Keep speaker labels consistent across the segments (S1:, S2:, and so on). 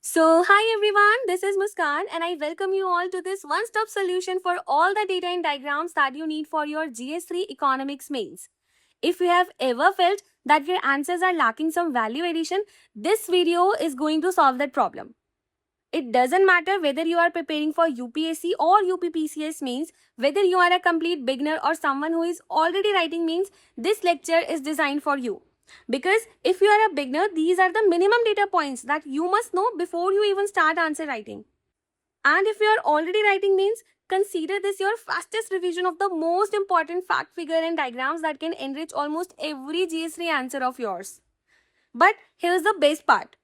S1: Hi everyone, this is Muskan and I welcome you all to this one-stop solution for all the data and diagrams that you need for your GS3 Economics mains. If you have ever felt that your answers are lacking some value addition, this video is going to solve that problem. It doesn't matter whether you are preparing for UPSC or UPPCS mains, whether you are a complete beginner or someone who is already writing mains, this lecture is designed for you. Because if you are a beginner, these are the minimum data points that you must know before you even start answer writing. And if you are already writing mains, consider this your fastest revision of the most important fact, figure and diagrams that can enrich almost every GS3 answer of yours. But here's the best part.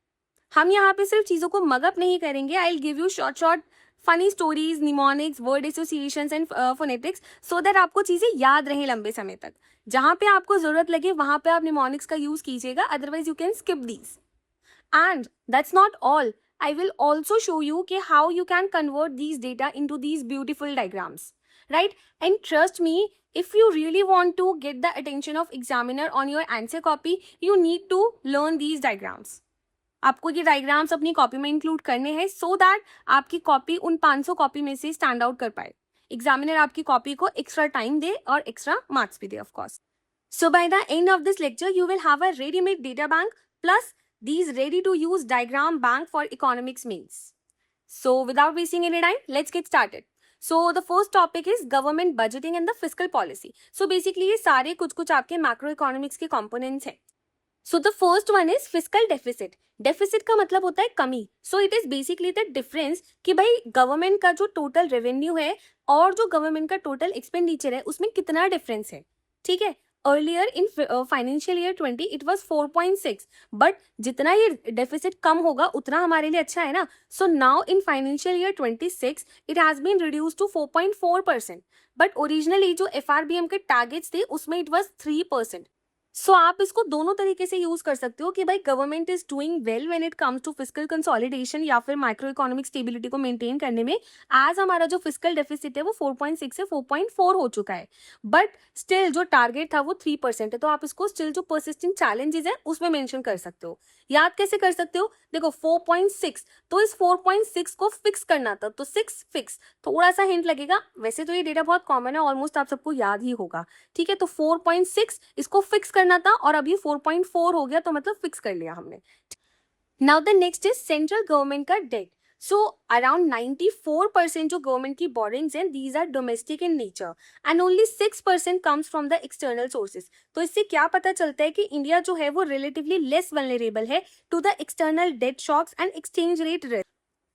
S1: हम यहाँ पे सिर्फ चीज़ों को mug up नहीं करेंगे. I will give you short funny stories, mnemonics, word associations and phonetics so that आपको चीज़ें याद रहें लंबे समय तक. जहाँ पे आपको ज़रूरत लगे वहाँ पे आप निमोनिक्स का यूज़ कीजिएगा, otherwise you can skip these. And that's not all. I will also show you how you can convert these data into these beautiful diagrams, right? And trust me, if you really want to get the attention of examiner on your answer copy, you need to learn these diagrams. आपको ये diagrams अपनी copy में include करने हैं so that आपकी copy उन 500 copy में से स्टैंड आउट कर पाए. एग्जामिनर आपकी कॉपी को एक्स्ट्रा टाइम दे और एक्स्ट्रा मार्क्स भी दे of course. So by the end of this lecture, you will have a ready-made data bank plus these ready-to-use diagram bank for economics mains. So without wasting any time, let's get started. So the first topic is government budgeting and the fiscal policy. So basically ये सारे कुछ आपके macro economics के components हैं. So the first one is fiscal deficit. Deficit का मतलब होता है कमी. So it is basically the difference कि भाई गवर्नमेंट का जो टोटल रेवेन्यू है और जो गवर्नमेंट का टोटल एक्सपेंडिचर है उसमें कितना डिफरेंस है. ठीक है. Earlier in financial year 20 it was 4.6, but जितना ये deficit कम होगा उतना हमारे लिए अच्छा है ना. So now in financial year 26 it has been reduced to 4.4%, but originally जो FRBM के targets थे उसमें it was 3%. सो आप इसको दोनों तरीके से यूज कर सकते हो कि भाई government is doing well when it comes to fiscal consolidation या फिर माइक्रो इकोनॉमिक स्टेबिलिटी को मेंटेन करने में. एज हमारा जो फिस्कल डेफिसिट है वो 4.6 से 4.4 हो चुका है, बट स्टिल जो टारगेट था वो 3% है. तो आप इसको स्टिल जो परसिस्टेंट चैलेंजेस है उसमें मेंशन कर सकते हो. याद कैसे कर सकते हो? देखो 4.6, तो इस 4.6 को फिक्स करना था, तो 6 फिक्स. थोड़ा सा हिंट लगेगा, वैसे तो ये डेटा बहुत कॉमन है, ऑलमोस्ट आप सबको याद ही होगा. ठीक है, तो 4.6 इसको फिक्स करना था और अभी 4.4 हो गया, तो मतलब फिक्स कर लिया हमने. Now the next is central government का डेट. सो अराउंड 94% जो गवर्नमेंट की बोरिंग्स हैं these are domestic in nature and only 6% comes from the external sources. तो इससे क्या पता चलता है कि इंडिया जो है वो रिलेटिवली लेस वल्नरेबल है to the external debt shocks and exchange rate risk.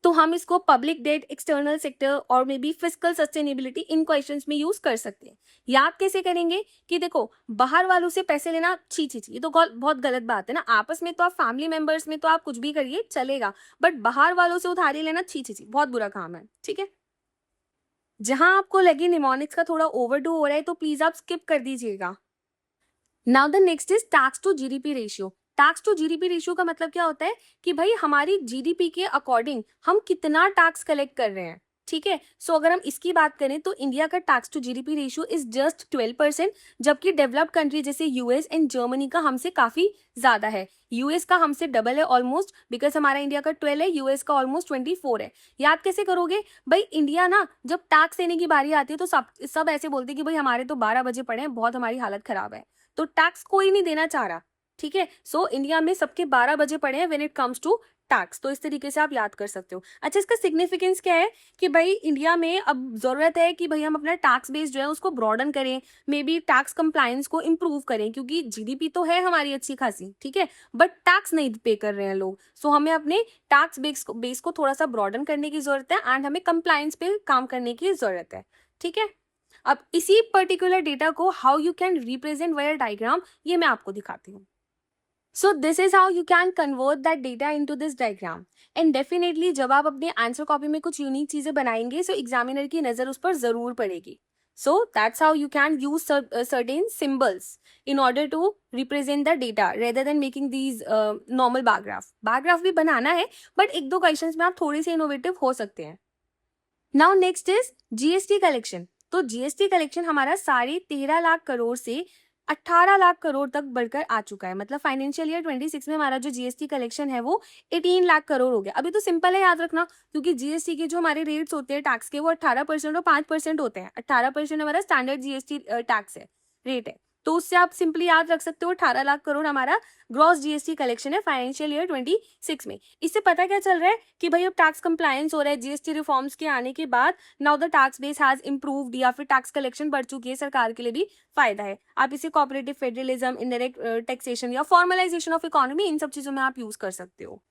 S1: तो हम इसको पब्लिक डेट, एक्सटर्नल सेक्टर और may be fiscal sustainability in questions में यूज कर सकते हैं. याद कैसे करेंगे कि देखो बाहर वालों से पैसे लेना छी छी छी, ये तो बहुत गलत बात है ना. आपस में तो आप फैमिली मेंबर्स में तो आप कुछ भी करिए चलेगा, बट बाहर वालों से उधारी लेना छी छी छी, बहुत बुरा काम है. ठीक है, जहां आपको लगे निमोनिक्स का थोड़ा ओवरडू हो रहा है तो प्लीज आप स्किप कर दीजिएगा. Now the next is tax to GDP ratio. Tax to GDP ratio का मतलब क्या होता है कि भाई हमारी जीडीपी के अकॉर्डिंग हम कितना टैक्स कलेक्ट कर रहे हैं. ठीक है, सो अगर हम इसकी बात करें तो इंडिया का tax to GDP ratio is just 12%, जबकि डेवलप्ड कंट्री जैसे यूएस एंड जर्मनी का हमसे काफी ज्यादा है. यूएस का हमसे डबल है ऑलमोस्ट, बिकॉज हमारा इंडिया का 12 है, यूएस का ऑलमोस्ट 24 है. याद कैसे करोगे भाई? इंडिया ना जब टैक्स देने की बारी आती है तो सब ऐसे बोलते हैं कि भाई हमारे तो 12 बजे पड़े हैं, बहुत हमारी हालत खराब है. तो टैक्स कोई नहीं देना चाह रहा. ठीक है, सो इंडिया में सबके 12 बजे पड़े हैं when it comes to tax. तो इस तरीके से आप याद कर सकते हो. अच्छा, इसका सिग्निफिकेंस क्या है कि भाई इंडिया में अब जरूरत है कि भाई हम अपना टैक्स बेस जो है उसको ब्रॉडन करें, मे बी टैक्स कंप्लायंस को इंप्रूव करें, क्योंकि जीडीपी तो है हमारी अच्छी खासी. ठीक है, बट टैक्स नहीं पे कर रहे हैं लोग. सो हमें अपने टैक्स बेस को थोड़ा सा ब्रॉडन करने की जरूरत है एंड हमें कंप्लायंस पे काम करने की जरूरत है. ठीक है, अब इसी पर्टिकुलर डेटा को how you can represent via diagram ये मैं आपको दिखाती हूँ. So this is how you can convert that data into this diagram. And definitely जब आप अपने आंसर कॉपी में कुछ यूनिक चीजें बनाएंगे so एग्जामिनर की नजर उस पर जरूर पड़ेगी. So that's how you can use certain symbols in order to represent the data rather than making these normal bar graph. Bar graph भी बनाना है, but एक दो क्वेश्चंस में आप थोड़े से इनोवेटिव हो सकते हैं. Now next is GST collection. तो GST कलेक्शन हमारा 13.5 लाख करोड़ से 18 लाख करोड़ तक बढ़कर आ चुका है। मतलब फाइनेंशियल ईयर 26 में हमारा जो जीएसटी कलेक्शन है वो 18 लाख करोड़ हो गया। अभी तो सिंपल है याद रखना, क्योंकि जीएसटी के जो हमारे रेट्स होते हैं टैक्स के वो 18% और 5% होते हैं। 18% हमारा स्टैंडर्ड जीएसटी टैक्स है, रेट है, तो उससे आप सिंपली याद रख सकते हो 18 लाख करोड़ हमारा ग्रॉस जीएसटी कलेक्शन है फाइनेंशियल ईयर 26 में। इससे पता क्या चल रहा है कि भाई अब टैक्स कंप्लायंस हो रहा है जीएसटी रिफॉर्म्स के आने के बाद। Now the tax base has improved, या फिर टैक्स कलेक्शन बढ़ चुकी है, सरकार के लिए भी फायदा है। आप इसे कोऑपरेटिव फेडरलिज्म, इनडायरेक्ट टैक्सेशन या फॉर्मलाइजेशन ऑफ इकोनॉमी, इन सब चीजों में आप यूज कर सकते हो।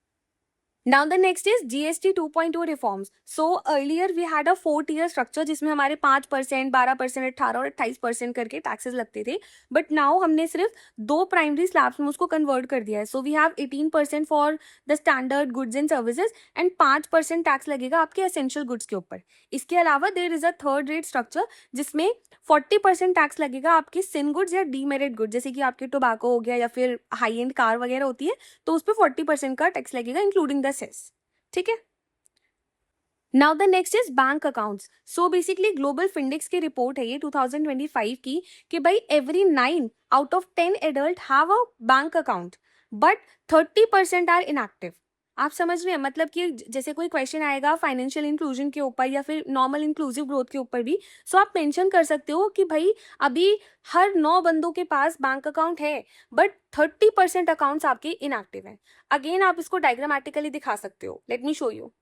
S1: Now the next is GST 2.0 reforms. So earlier we had a 4-tier structure जिसमें हमारे 5%, 12%, 18 और 28% करके टैक्सेस लगते थे, बट नाउ हमने सिर्फ 2 प्राइमरी स्लैब्स में उसको कन्वर्ट कर दिया है। So we have 18% for the standard goods and services and 5% tax लगेगा आपके एसेंशियल गुड्स के ऊपर। इसके अलावा there is a third rate structure जिसमें 40% टैक्स लगेगा आपके सिन गुड्स या डीमेरिट गुड्स, जैसे कि आपके टोबैको हो गया या फिर हाई एंड कार वगैरह होती है, तो उस पर 40% का टैक्स लगेगा इंक्लूडिंग द सेस। ठीक है। Now the next is bank accounts. So basically Global Findex की रिपोर्ट है ये 2025 की, कि भाई every 9 out of 10 adult have a bank account but 30% are inactive. आप समझ रहे हैं, मतलब कि जैसे कोई क्वेश्चन आएगा फाइनेंशियल इंक्लूजन के ऊपर या फिर नॉर्मल इंक्लूसिव ग्रोथ के ऊपर भी, सो आप मेंशन कर सकते हो कि भाई अभी हर 9 बंदों के पास बैंक अकाउंट है बट 30% अकाउंट्स आपके इनएक्टिव हैं। अगेन आप इसको डायग्रामेटिकली दिखा सकते हो, late me show you.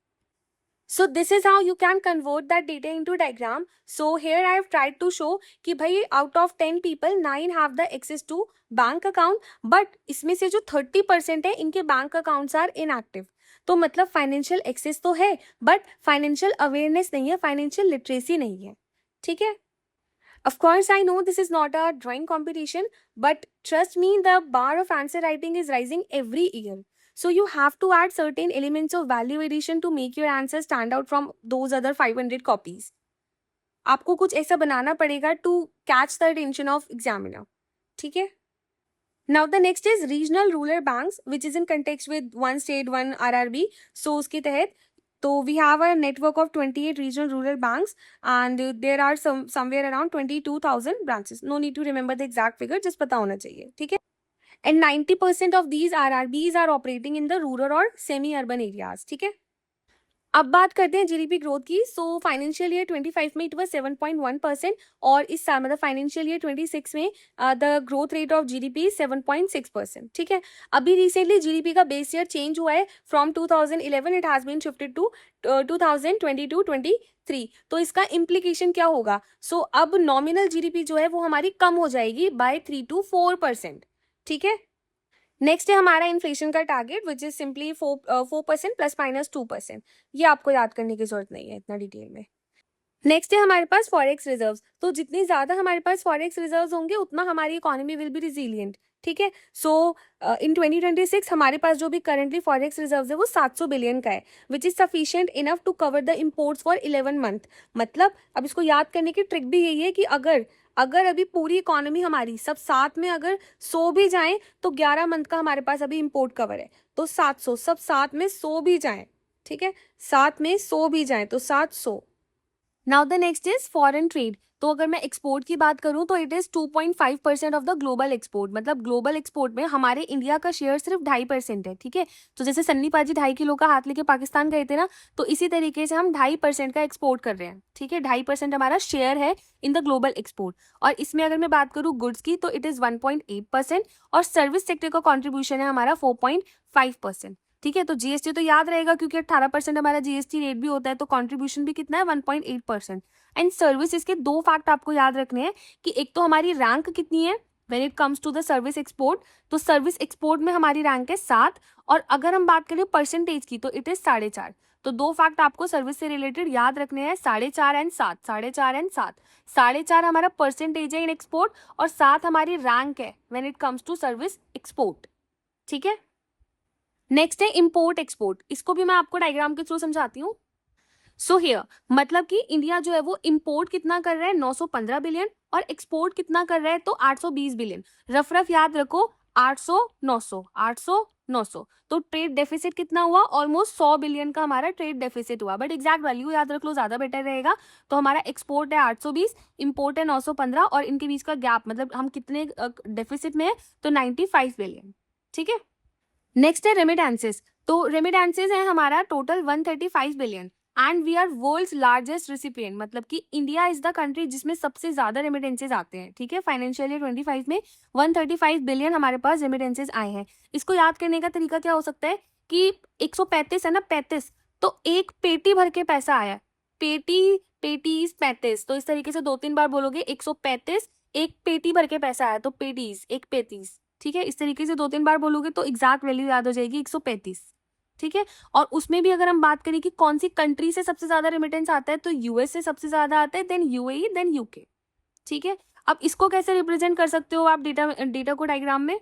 S1: So this is how you can convert that data into diagram. So here I have tried to show कि भाई out of 10 people 9 have the access to bank account, but इसमें से जो 30% है इनके bank accounts are inactive। तो मतलब financial access तो है बट फाइनेंशियल अवेयरनेस नहीं है, फाइनेंशियल लिटरेसी नहीं है। ठीक है। Of course, I know this is not a drawing competition, but trust me, the bar of answer writing is rising every year. So you have to add certain elements of value addition to make your answer stand out from those other 500 copies. आपको कुछ ऐसा बनाना पड़ेगा to catch the attention of examiner. ठीक है? Now the next is regional rural banks, which is in context with one state, one RRB. So उसके तहत तो we have a network of 28 regional rural banks and there are somewhere around 22,000 branches. No need to remember the exact figure, just पता होना चाहिए, ठीक है? And 90% of these RRBs are operating in the rural or semi-urban areas, ठीक है? अब बात करते हैं जीडीपी ग्रोथ की। सो फाइनेंशियल ईयर 25 में इट वाज 7.1% और इस साल मतलब फाइनेंशियल ईयर 26 में the growth rate of GDP 7.6%। ठीक है। अभी रिसेंटली जीडीपी का बेस ईयर चेंज हुआ है from 2011 it has been shifted to 2022-23। तो इसका इम्प्लीकेशन क्या होगा? सो अब नॉमिनल जीडीपी जो है वो हमारी कम हो जाएगी बाय 3 to 4%। ठीक है। नेक्स्ट है हमारा इन्फ्लेशन का टारगेट विच इज सिंपली 4% ±2%। ये आपको याद करने की जरूरत नहीं है इतना डिटेल में। नेक्स्ट है हमारे पास फॉरेक्स रिजर्व्स। तो जितनी ज्यादा हमारे पास फॉरेक्स रिजर्व्स होंगे उतना हमारी इकोनॉमी विल बी रिजिलियंट। ठीक है। सो इन 2026 हमारे पास जो भी करंटली फॉरेक्स रिजर्व्स है वो 700 बिलियन का है which is sufficient enough to cover the imports for 11 month. मतलब अब इसको याद करने की ट्रिक भी यही है कि अगर अभी पूरी इकोनॉमी हमारी सब साथ में अगर 100 भी जाए तो 11 मंथ का हमारे पास अभी इम्पोर्ट कवर है। तो 700 सब साथ में 100 भी जाए, ठीक है, साथ में 100 भी जाए तो 700। Now the next is foreign trade. तो अगर मैं एक्सपोर्ट की बात करूं तो it is 2.5% of the global export. मतलब ग्लोबल एक्सपोर्ट में हमारे इंडिया का शेयर सिर्फ 2.5% है। ठीक है। तो जैसे सन्नी पाजी 2.5 किलो का हाथ लेके पाकिस्तान गए थे ना, तो इसी तरीके से हम 2.5% का एक्सपोर्ट कर रहे हैं। ठीक है। 2.5% हमारा शेयर है इन द ग्लोबल एक्सपोर्ट। और इसमें अगर मैं बात करूँ गुड्स की तो इट इज 1.8% और सर्विस सेक्टर का कॉन्ट्रीब्यूशन है हमारा 4.5%। ठीक है। तो जीएसटी तो याद रहेगा क्योंकि 18% हमारा जीएसटी रेट भी होता है, तो कंट्रीब्यूशन भी कितना है 1.8%। एंड सर्विसेज के 2 फैक्ट आपको याद रखने हैं कि एक तो हमारी रैंक कितनी है when it comes to the service export. तो सर्विस एक्सपोर्ट में हमारी रैंक है 7 और अगर हम बात करें परसेंटेज की तो इट इज 4.5। तो 2 फैक्ट आपको सर्विस से रिलेटेड याद रखने हैं, 4.5 एंड 7, 4.5 एंड 7। 4.5 हमारा परसेंटेज है इन एक्सपोर्ट और 7 हमारी रैंक है when it comes to service export. ठीक है। नेक्स्ट है इंपोर्ट एक्सपोर्ट। इसको भी मैं आपको डायग्राम के थ्रू समझाती हूँ। सो हियर मतलब कि इंडिया जो है वो इंपोर्ट कितना कर रहा है 915 बिलियन और एक्सपोर्ट कितना कर रहा है तो 820 बिलियन। रफ याद रखो 800 900 800 900, तो ट्रेड डेफिसिट कितना हुआ, ऑलमोस्ट 100 बिलियन का हमारा ट्रेड डेफिसिट हुआ, बट एग्जैक्ट वैल्यू याद रख लो, ज्यादा बेटर रहेगा। तो हमारा एक्सपोर्ट है 820, इंपोर्ट है 915, और इनके बीच का गैप मतलब हम कितने डेफिसिट में है, तो 95 बिलियन। ठीक है, नेक्स्ट है रेमिटेंसेस। तो रेमिटेंसेस है हमारा total 135 billion, and we are world's largest recipient, मतलब कि इंडिया इज द कंट्री जिसमें सबसे ज्यादा रेमिटेंसेस आते हैं। ठीक है, फाइनेंशियल ईयर 25 में 135 बिलियन हमारे पास रेमिटेंसेस आए हैं। इसको याद करने का तरीका क्या हो सकता है कि 135 है ना, 35, तो एक पेटी भर के पैसा आया, पेटी पेटीज 35, तो इस तरीके से 2-3 बार बोलोगे 135, एक पेटी भर के पैसा आया, तो पेटीज, एक 35। ठीक है, इस तरीके से 2-3 बार बोलोगे तो एग्जैक्ट वैल्यू याद हो जाएगी 135। ठीक है, और उसमें भी अगर हम बात करें कि कौन सी कंट्री से सबसे ज्यादा रेमिटेंस आता है, तो यूएस से सबसे ज्यादा आता है, देन यूएई, देन यूके। ठीक है, अब इसको कैसे रिप्रेजेंट कर सकते हो आप डेटा को डायग्राम में?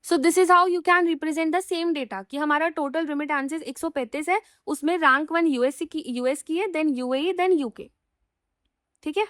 S1: सो this is how you can represent the same data कि हमारा टोटल रेमिटेंसेस 135 है, उसमें रैंक 1 यूएस की है, देन यूएई, देन यूके। ठीक है,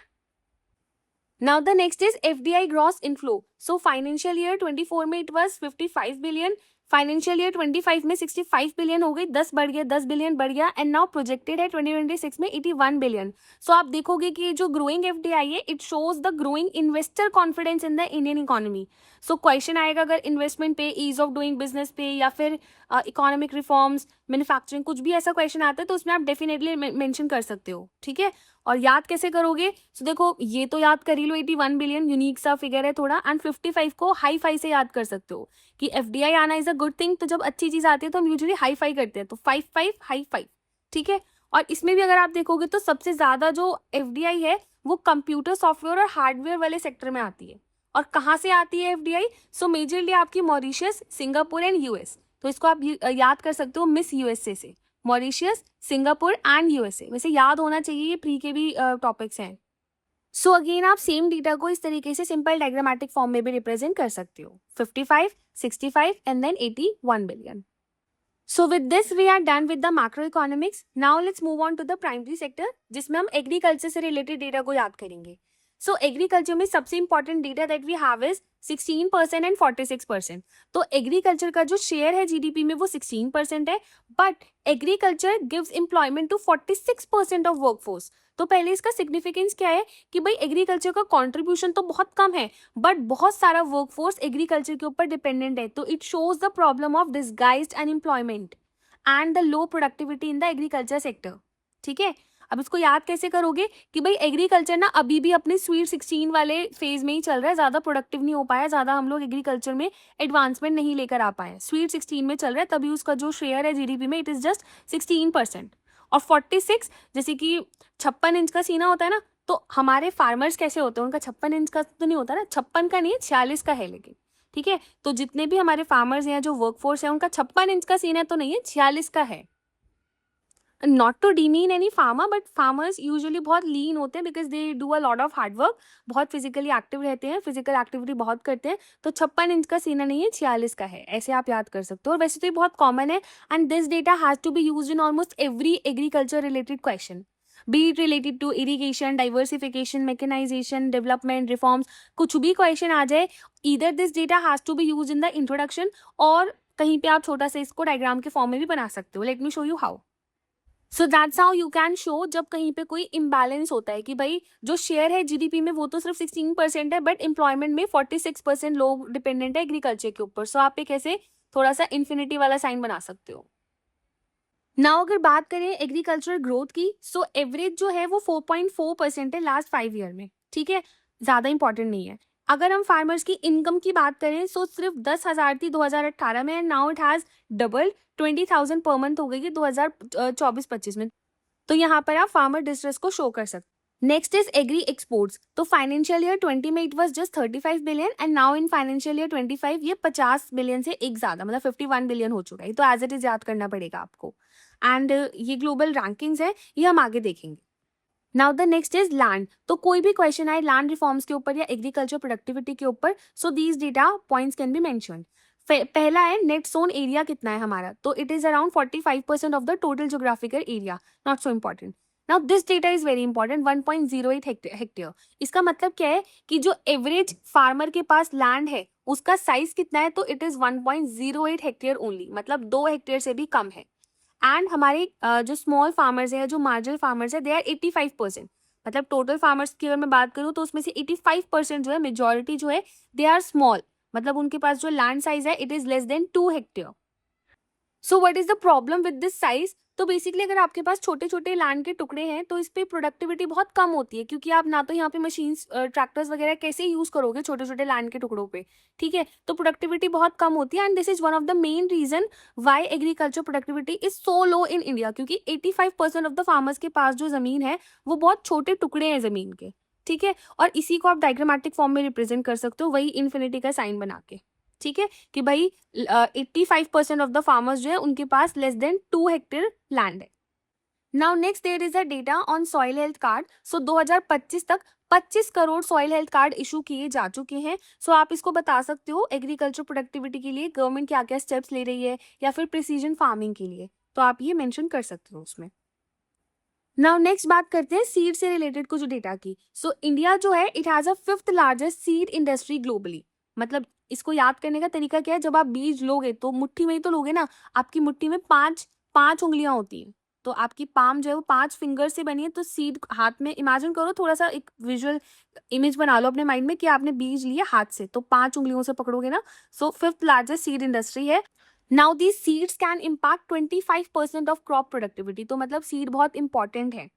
S1: now the next is FDI gross inflow. So financial year 24 में it was 55 billion, financial year 25 में 65 बिलियन हो गई, 10 बढ़ गया, 10 बिलियन बढ़ गया, एंड नाउ प्रोजेक्टेड है 2026 में 81 बिलियन। सो आप देखोगे कि जो ग्रोइंग एफडीआई है, it shows the growing investor confidence in the Indian economy. So question आएगा अगर इन्वेस्टमेंट पे, ईज ऑफ डूइंग बिजनेस पे, या फिर इकोनॉमिक रिफॉर्म्स, मैन्युफैक्चरिंग, कुछ भी ऐसा क्वेश्चन आता है तो उसमें आप डेफिनेटली मेंशन कर सकते हो। ठीक है, और याद कैसे करोगे? सो देखो, ये तो याद कर ही लो, 81 बिलियन यूनिक सा फिगर है थोड़ा, एंड 55 को हाई फाई से याद कर सकते हो कि एफडीआई आना इज अ गुड थिंग। तो जब अच्छी चीज आती है तो हम यूजुअली हाई फाई करते हैं, तो 55 हाई फाई। ठीक है, और इसमें भी अगर आप देखोगे तो सबसे ज्यादा जो एफडीआई है वो कंप्यूटर सॉफ्टवेयर और हार्डवेयर वाले सेक्टर में आती है। और कहाँ से आती है एफडीआई? सो मेजरली आपकी मॉरिशियस, सिंगापुर एंड यूएस। तो इसको आप याद कर सकते हो मिस यूएसए से, मॉरिशियस, सिंगापुर एंड यूएसए। वैसे याद होना चाहिए, ये प्री के भी टॉपिक्स हैं। सो अगेन आप सेम डेटा को इस तरीके से सिंपल डायग्रामेटिक फॉर्म में भी रिप्रेजेंट कर सकते हो, 55, 65 and then 81 billion. So with this we are done with the macroeconomics. Now let's move on to the primary sector, जिसमें हम एग्रीकल्चर से रिलेटेड डेटा को याद करेंगे। सो एग्रीकल्चर में सबसे important data that we have is 16% and 46%। तो agriculture का जो शेयर है जीडीपी में वो 16% है, but agriculture gives employment to 46% of workforce. तो पहले इसका सिग्निफिकेंस क्या है कि भाई एग्रीकल्चर का कॉन्ट्रीब्यूशन तो बहुत कम है, बट बहुत सारा वर्कफोर्स एग्रीकल्चर के ऊपर डिपेंडेंट है। तो it shows the problem of disguised unemployment and the low productivity in the agriculture sector. ठीक है, अब इसको याद कैसे करोगे कि भाई एग्रीकल्चर ना अभी भी अपने स्वीट 16 वाले फेज में ही चल रहा है, ज्यादा प्रोडक्टिव नहीं हो पाया, ज्यादा हम लोग एग्रीकल्चर में एडवांसमेंट नहीं लेकर आ पाए, स्वीट 16 में चल रहा है, तभी उसका जो शेयर है जीडीपी में इट इज जस्ट 16%। और 46, जैसे कि 56 इंच का सीना होता है ना, तो हमारे फार्मर्स कैसे होते हैं, उनका 56 इंच का तो नहीं होता ना, 56 का नहीं है, 46 का है लेकिन। ठीक है, तो जितने भी हमारे फार्मर्स हैं, जो वर्कफोर्स है, उनका 56 इंच का सीना तो नहीं है, 46 का है। Not to demean any farmer, but farmers usually बहुत लीन होते हैं because they do a lot of hard work, बहुत फिजिकली एक्टिव रहते हैं, फिजिकल एक्टिविटी बहुत करते हैं। तो 56 इंच का सीना नहीं है, 46 का है, ऐसे आप याद कर सकते हो। और वैसे तो ये बहुत कॉमन है, and this data has to be used in almost every agriculture related question, be it related to irrigation, diversification, mechanisation, development, reforms, कुछ भी क्वेश्चन आ जाए, either this data has to be use in the introduction, और कहीं पे आप छोटा सा इसको डायग्राम के फॉर्म में भी बना सकते हो। Late me show you how. So that's how you can show जब कहीं पे कोई इम्बैलेंस होता है कि भाई जो शेयर है जीडीपी में वो तो सिर्फ 16% है, बट एम्प्लॉयमेंट में 46% लोग डिपेंडेंट है एग्रीकल्चर के ऊपर। सो आप एक ऐसे थोड़ा सा इन्फिनिटी वाला साइन बना सकते हो। नाउ अगर बात करें एग्रीकल्चर ग्रोथ की, सो एवरेज जो है वो 4.4% है लास्ट 5 ईयर में। ठीक है, ज्यादा इंपॉर्टेंट नहीं है। अगर हम फार्मर्स की इनकम की बात करें, सो सिर्फ 10,000 थी 2018 में, and now it has double 20,000 per month हो गई है 2024-25 में। तो यहाँ पर आप फार्मर डिस्ट्रेस को शो कर सकते। Next is agri exports. तो फाइनेंशियल ईयर 20 में it was just 35 billion, and now in financial year 25 ये 50 बिलियन से एक ज्यादा, मतलब 51 बिलियन हो चुका है। तो एज इट इज याद करना पड़ेगा आपको। एंड ये ग्लोबल रैंकिंग्स है, ये हम आगे देखेंगे। Now the next is land. तो कोई भी क्वेश्चन आए लैंड रिफॉर्म्स के ऊपर या एग्रीकल्चर प्रोडक्टिविटी के ऊपर, so these data points can be mentioned. पहला है नेट सोन एरिया कितना है हमारा, तो it is around 45% of the total geographical area, not so important. Now this data is very important, 1.08 hectare. इसका मतलब क्या है कि जो एवरेज फार्मर के पास लैंड है उसका साइज कितना है, तो इट इज 1.08 हेक्टेयर ओनली, मतलब 2 हेक्टेयर से भी कम है। एंड हमारे जो स्मॉल फार्मर्स है, जो मार्जिनल फार्मर्स है, दे आर 85%। मतलब टोटल फार्मर्स की अगर मैं बात करूँ तो उसमें से 85% जो है, मेजोरिटी जो है, दे आर स्मॉल, मतलब उनके पास जो लैंड साइज है it is less than 2 hectare. So what is the problem with this size? तो बेसिकली अगर आपके पास छोटे छोटे लैंड के टुकड़े हैं तो इस पे प्रोडक्टिविटी बहुत कम होती है, क्योंकि आप ना तो यहाँ पे मशीन्स ट्रैक्टर्स वगैरह कैसे यूज करोगे छोटे छोटे लैंड के टुकड़ों पे, ठीक है? तो प्रोडक्टिविटी बहुत कम होती है, and this is one of the main reason why agriculture productivity is so low in India, क्योंकि 85% ऑफ द फार्मर्स के पास जो जमीन है वो बहुत छोटे टुकड़े हैं जमीन के, ठीक है? और इसी को आप डायग्रामेटिक फॉर्म में रिप्रेजेंट कर सकते हो, वही इन्फिनिटी का साइन बना के, ठीक है? कि भाई 85% ऑफ द फार्मर्स जो है उनके पास लेस देन 2 हेक्टेयर लैंड है। Now next there is a data on soil health card. So 2025 तक 25 crore soil health card issue किए जा चुके हैं। सो आप इसको बता सकते हो एग्रीकल्चर प्रोडक्टिविटी के लिए गवर्नमेंट क्या क्या स्टेप्स ले रही है, या फिर प्रिसीजन फार्मिंग के लिए, तो आप ये मेंशन कर सकते हो उसमें। नाउ नेक्स्ट बात करते हैं सीड से रिलेटेड कुछ डेटा की। सो इंडिया जो है it has a 5th largest seed industry globally. मतलब इसको याद करने का तरीका क्या है, जब आप बीज लोगे तो मुट्ठी में ही तो लोगे ना, आपकी मुट्ठी में पांच पांच उंगलियां होती हैं, तो आपकी पाम जो है वो 5 फिंगर से बनी है। तो सीड हाथ में इमेजिन करो, थोड़ा सा एक विजुअल इमेज बना लो अपने माइंड में कि आपने बीज लिए हाथ से, तो 5 उंगलियों से पकड़ोगे ना। So 5th largest seed industry है। Now these seeds can impact 25% of crop productivity, तो मतलब सीड बहुत इंपॉर्टेंट है।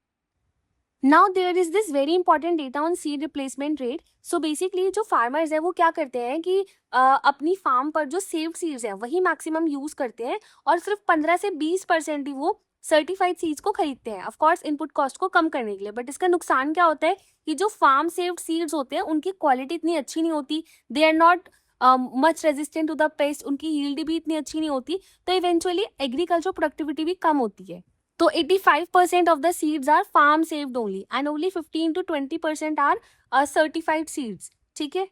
S1: Now there is this very important data on seed replacement rate. So basically जो फार्मर्स है वो क्या करते हैं कि अपनी फार्म पर जो सेव्ड सीड्स हैं वही मैक्सिमम यूज करते हैं, और सिर्फ 15 से 20% ही वो सर्टिफाइड सीड्स को खरीदते हैं, ऑफ कोर्स इनपुट कॉस्ट को कम करने के लिए। बट इसका नुकसान क्या होता है कि जो फार्म सेव्ड सीड्स होते हैं उनकी क्वालिटी इतनी अच्छी नहीं होती, they are not much resistant to the pest, उनकी यील्ड भी इतनी अच्छी नहीं होती, तो इवेंचुअली एग्रीकल्चर प्रोडक्टिविटी भी कम होती है। तो 85% of the seeds are farm saved only, and only 15 to 20% are certified seeds, ठीक है?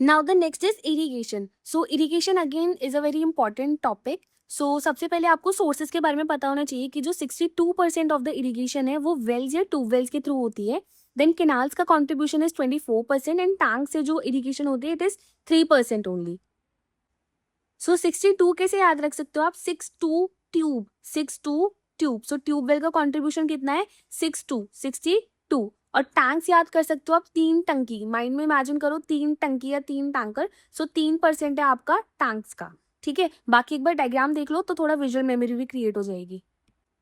S1: Now the next is irrigation. So irrigation again is a very important topic. So सबसे पहले आपको सोर्सेज के बारे में पता होना चाहिए कि जो 62% ऑफ द इरिगेशन है वो वेल्स या ट्यूबवेल्स के थ्रू होती है। देन केनाल्स का कॉन्ट्रीब्यूशन इज 24%, एंड टैंक से जो इरिगेशन होती है इट इज 3% ओनली। सो 62 कैसे याद रख सकते हो आप? 62 ट्यूब, 62 ट्यूब। सो ट्यूबवेल का कंट्रीब्यूशन कितना है? 62 और टैंक्स याद कर सकते हो आप 3 टंकी, माइंड में इमेजिन करो 3 टंकी या 3 टैंकर। सो 3% है आपका टैंक्स का, ठीक है? बाकी एक बार डायग्राम देख लो तो थोड़ा विजुअल मेमोरी भी क्रिएट हो जाएगी।